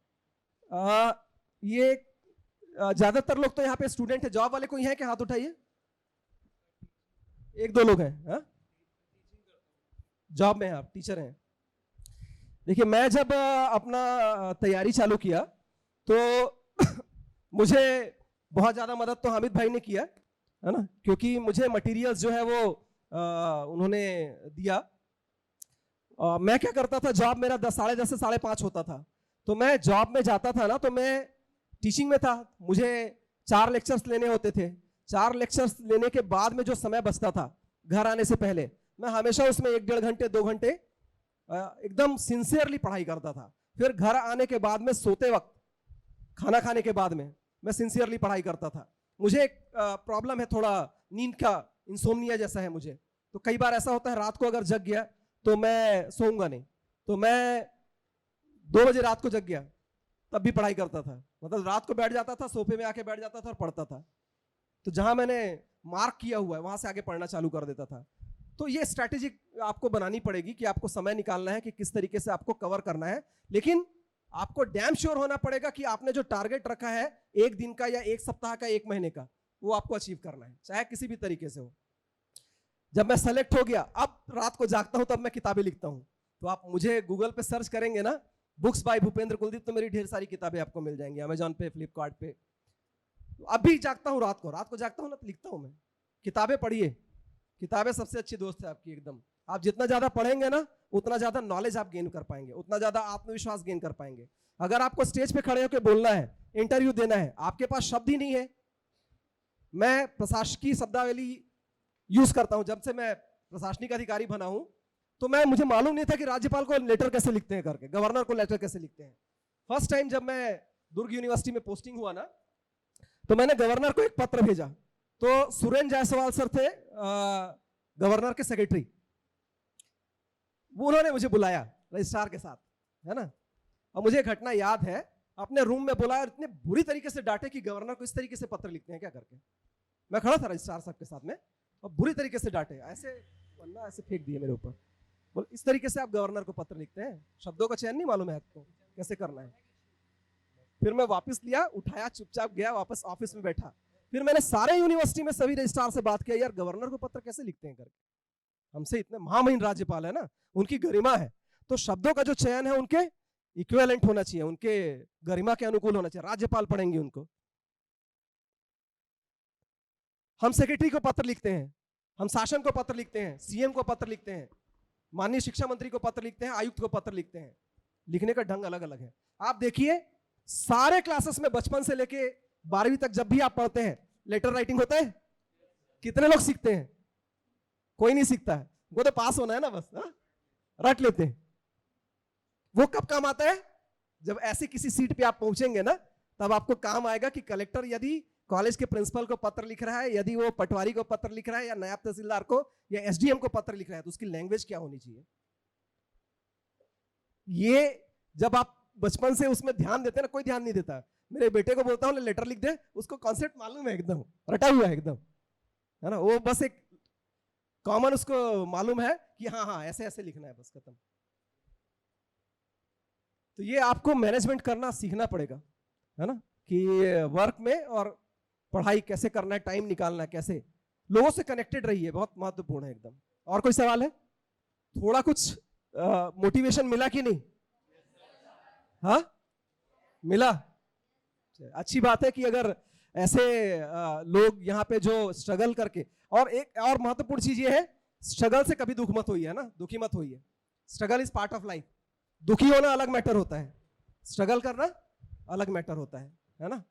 S2: ये ज्यादातर लोग तो यहाँ पे स्टूडेंट है, जॉब वाले कोई है कि हाथ उठाइए? 1-2 लोग हैं, जॉब में हैं, आप टीचर हैं। देखिए, मैं जब अपना तैयारी चालू किया तो मुझे बहुत ज्यादा मदद तो हामिद भाई ने किया है ना, क्योंकि मुझे मटेरियल्स जो है वो उन्होंने दिया। मैं क्या करता था, जॉब मेरा 10:30 से 5:30 होता था, तो मैं जॉब में जाता था ना, तो मैं टीचिंग में था, मुझे 4 लेक्चर्स लेने होते थे। 4 लेक्चर्स लेने के बाद में जो समय बचता था घर आने से पहले, मैं हमेशा उसमें 1-1.5 घंटे 2 घंटे एकदम सिंसियरली पढ़ाई करता था। फिर घर आने के बाद में, सोते वक्त, खाना खाने के बाद में मैं सिंसियरली पढ़ाई करता था। मुझे एक प्रॉब्लम है, थोड़ा नींद का, इंसोम्निया जैसा है मुझे, तो कई बार ऐसा होता है रात को अगर जग गया तो मैं सोऊंगा नहीं, तो मैं 2 बजे रात को जग गया तब भी पढ़ाई करता था। मतलब रात को बैठ जाता था, सोफे में आके बैठ जाता था और पढ़ता था। तो जहां मैंने मार्क किया हुआ है वहां से आगे पढ़ना चालू कर देता था। तो ये स्ट्रैटेजी आपको बनानी पड़ेगी कि आपको समय निकालना है कि किस तरीके से आपको कवर करना है। लेकिन आपको डैम श्योर होना पड़ेगा कि आपने जो टारगेट रखा है 1 दिन का या 1 सप्ताह का, 1 महीने का, वो आपको अचीव करना है, चाहे किसी भी तरीके से हो। जब मैं सेलेक्ट हो गया, अब रात को जागता हूं, तब मैं किताबें लिखता हूं। तो आप मुझे गूगल पे सर्च करेंगे ना, बुक्स बाय भूपेंद्र कुलदीप, तो मेरी ढेर सारी किताबें आपको मिल जाएंगी, अमेजॉन पे, फ्लिपकार्ट पे। अब भी जागता हूं रात को जागता हूं ना, तो लिखता हूं मैं। किताबें पढ़िए, किताबें सबसे अच्छी दोस्त है आपकी एकदम। आप जितना ज्यादा पढ़ेंगे ना, उतना ज्यादा नॉलेज आप गेन कर पाएंगे, उतना ज्यादा आत्मविश्वास गेन कर पाएंगे। अगर आपको स्टेज पे खड़े होकर बोलना है, इंटरव्यू देना है, आपके पास शब्द ही नहीं है। मैं प्रशासकीय शब्दावली यूज करता हूं, जब से मैं प्रशासनिक अधिकारी बना हूं, तो मुझे मालूम नहीं था कि राज्यपाल को लेटर कैसे लिखते हैं करके, गवर्नर को लेटर कैसे लिखते हैं। फर्स्ट टाइम जब मैं दुर्ग यूनिवर्सिटी में पोस्टिंग हुआ ना, तो मैंने गवर्नर को एक पत्र भेजा। तो सुरेंद्र जायसवाल सर थे गवर्नर के सेक्रेटरी, वो उन्होंने मुझे बुलाया रजिस्ट्रार के साथ, है ना। और मुझे घटना याद है, अपने रूम में बुलाया और इतने बुरी तरीके से डांटे कि गवर्नर को इस तरीके से पत्र लिखते हैं क्या करके। मैं खड़ा था रजिस्ट्रार साहब के साथ में, और बुरी तरीके से डांटे, ऐसे वरना ऐसे फेंक दिए मेरे ऊपर, बोल इस तरीके से आप गवर्नर को पत्र लिखते हैं, शब्दों का चयन नहीं मालूम है आपको कैसे करना है। फिर मैं वापस लिया, उठाया, चुपचाप गया वापस ऑफिस में बैठा। फिर मैंने सारे यूनिवर्सिटी में सभी रजिस्ट्रार से बात किया, यार गवर्नर को पत्र कैसे लिखते हैं करके, हमसे इतने महामहिम राज्यपाल है ना, उनकी गरिमा है, तो शब्दों का जो चयन है उनके इक्विवेलेंट होना चाहिए, उनके गरिमा के अनुकूल होना चाहिए, राज्यपाल पढ़ेंगे उनको। हम सेक्रेटरी को पत्र लिखते हैं, हम शासन को पत्र लिखते हैं, सीएम को पत्र लिखते हैं, माननीय शिक्षा मंत्री को पत्र लिखते हैं, आयुक्त को पत्र लिखते हैं, लिखने का ढंग अलग अलग है। आप देखिए सारे क्लासेस में बचपन से लेके 12वीं तक जब भी आप पढ़ते हैं लेटर राइटिंग होता है, कितने लोग सीखते हैं? कोई नहीं सीखता है, वो तो पास होना है ना बस, रट लेते हैं। वो कब काम आता है? जब ऐसे किसी सीट पे आप पहुंचेंगे ना, तब आपको काम आएगा कि कलेक्टर यदि कॉलेज के प्रिंसिपल को पत्र लिख रहा है, यदि वो पटवारी को पत्र लिख रहा है, या नायब तहसीलदार को या एसडीएम को पत्र लिख रहा है, तो उसकी लैंग्वेज क्या होनी चाहिए। ये जब आप बचपन से उसमें ध्यान देते हैं ना, कोई ध्यान नहीं देता। मेरे बेटे को बोलता हूँ लेटर लिख दे, उसको कॉन्सेप्ट मालूम है, एकदम रटा हुआ है एकदम, है ना, वो बस एक कॉमन उसको मालूम है कि हाँ हाँ ऐसे ऐसे लिखना है, बस खत्म। तो ये आपको मैनेजमेंट करना सीखना पड़ेगा, है ना, कि वर्क में और पढ़ाई कैसे करना है, टाइम निकालना है कैसे, लोगों से कनेक्टेड रहिए, बहुत महत्वपूर्ण है एकदम। और कोई सवाल है? थोड़ा कुछ मोटिवेशन मिला कि नहीं? हाँ मिला, अच्छी बात है कि अगर ऐसे लोग यहाँ पे जो स्ट्रगल करके, और एक और महत्वपूर्ण चीज ये है, स्ट्रगल से कभी दुख मत होइए, है ना, दुखी मत होइए। Struggle is part of life. दुखी होना अलग मैटर होता है, स्ट्रगल करना अलग मैटर होता है ना।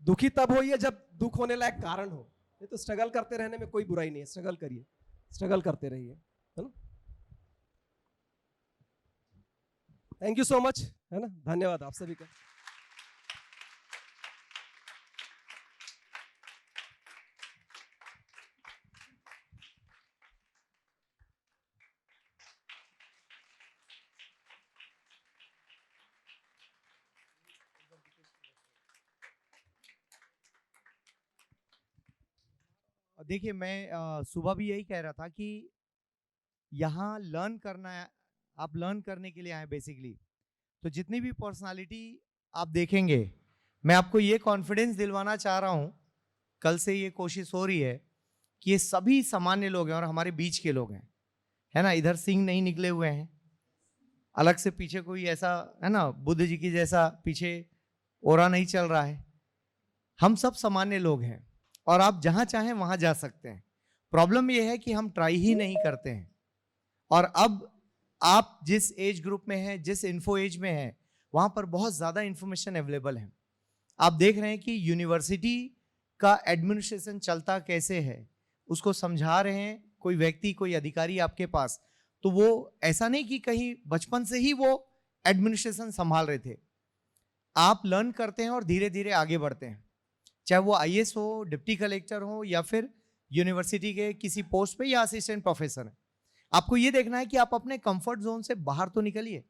S2: दुखी तब होइए जब दुख होने लायक कारण हो, नहीं तो स्ट्रगल करते रहने में कोई बुराई नहीं है। स्ट्रगल करिए, स्ट्रगल करते रहिए, है ना। थैंक यू सो मच, है ना, धन्यवाद आप सभी का।
S1: देखिए मैं सुबह भी यही कह रहा था कि यहाँ लर्न करना है, आप लर्न करने के लिए आए बेसिकली। तो जितनी भी पर्सनालिटी आप देखेंगे, मैं आपको ये कॉन्फिडेंस दिलवाना चाह रहा हूँ, कल से ये कोशिश हो रही है कि ये सभी सामान्य लोग हैं और हमारे बीच के लोग हैं, है ना। इधर सिंह नहीं निकले हुए हैं, अलग से पीछे कोई ऐसा, है ना, बुद्ध जी की जैसा पीछे ओरा नहीं चल रहा है। हम सब सामान्य लोग हैं और आप जहां चाहें वहां जा सकते हैं। प्रॉब्लम यह है कि हम ट्राई ही नहीं करते हैं। और अब आप जिस एज ग्रुप में हैं, जिस इन्फो एज में हैं, वहां पर बहुत ज्यादा इंफॉर्मेशन अवेलेबल है। आप देख रहे हैं कि यूनिवर्सिटी का एडमिनिस्ट्रेशन चलता कैसे है, उसको समझा रहे हैं कोई व्यक्ति, कोई अधिकारी आपके पास। तो वो ऐसा नहीं कि कहीं बचपन से ही वो एडमिनिस्ट्रेशन संभाल रहे थे। आप लर्न करते हैं और धीरे धीरे आगे बढ़ते हैं, चाहे वो आईएएस हो, डिप्टी कलेक्टर हो, या फिर यूनिवर्सिटी के किसी पोस्ट पे या असिस्टेंट प्रोफेसर है। आपको ये देखना है कि आप अपने कंफर्ट जोन से बाहर तो निकलिए।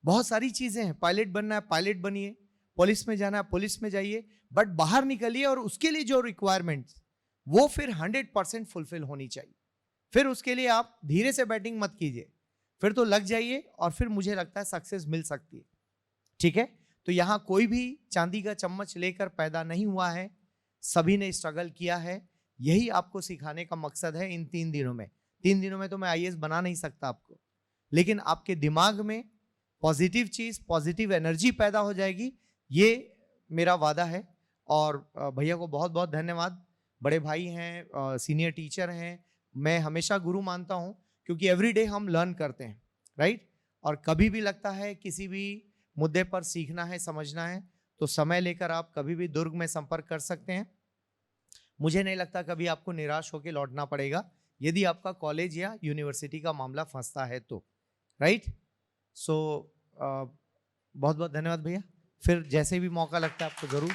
S1: बहुत सारी चीजें हैं, पायलट बनना है पायलट बनिए, पुलिस में जाना है पुलिस में जाइए, बट बाहर निकलिए और उसके लिए जो रिक्वायरमेंट्स वो फिर 100% फुलफिल होनी चाहिए। फिर उसके लिए आप धीरे से बैटिंग मत कीजिए, फिर तो लग जाइए और फिर मुझे लगता है सक्सेस मिल सकती है। ठीक है, तो यहाँ कोई भी चांदी का चम्मच लेकर पैदा नहीं हुआ है, सभी ने स्ट्रगल किया है। यही आपको सिखाने का मकसद है इन 3 दिनों में। 3 दिनों में तो मैं आईएएस बना नहीं सकता आपको, लेकिन आपके दिमाग में पॉजिटिव चीज, पॉजिटिव एनर्जी पैदा हो जाएगी, ये मेरा वादा है। और भैया को बहुत बहुत धन्यवाद। बड़े भाई हैं, सीनियर टीचर हैं, मैं हमेशा गुरु मानता हूँ, क्योंकि एवरीडे हम लर्न करते हैं, राइट। और कभी भी लगता है किसी भी मुद्दे पर सीखना है, समझना है, तो समय लेकर आप कभी भी दुर्ग में संपर्क कर सकते हैं। मुझे नहीं लगता कभी आपको निराश होकर लौटना पड़ेगा, यदि आपका कॉलेज या यूनिवर्सिटी का मामला फंसता है तो, राइट। सो बहुत बहुत धन्यवाद भैया। फिर जैसे भी मौका लगता है आपको जरूर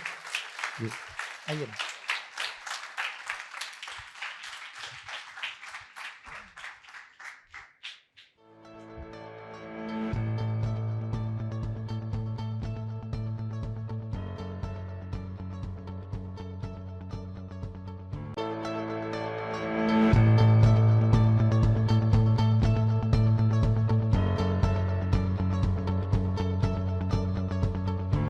S1: आइए ना।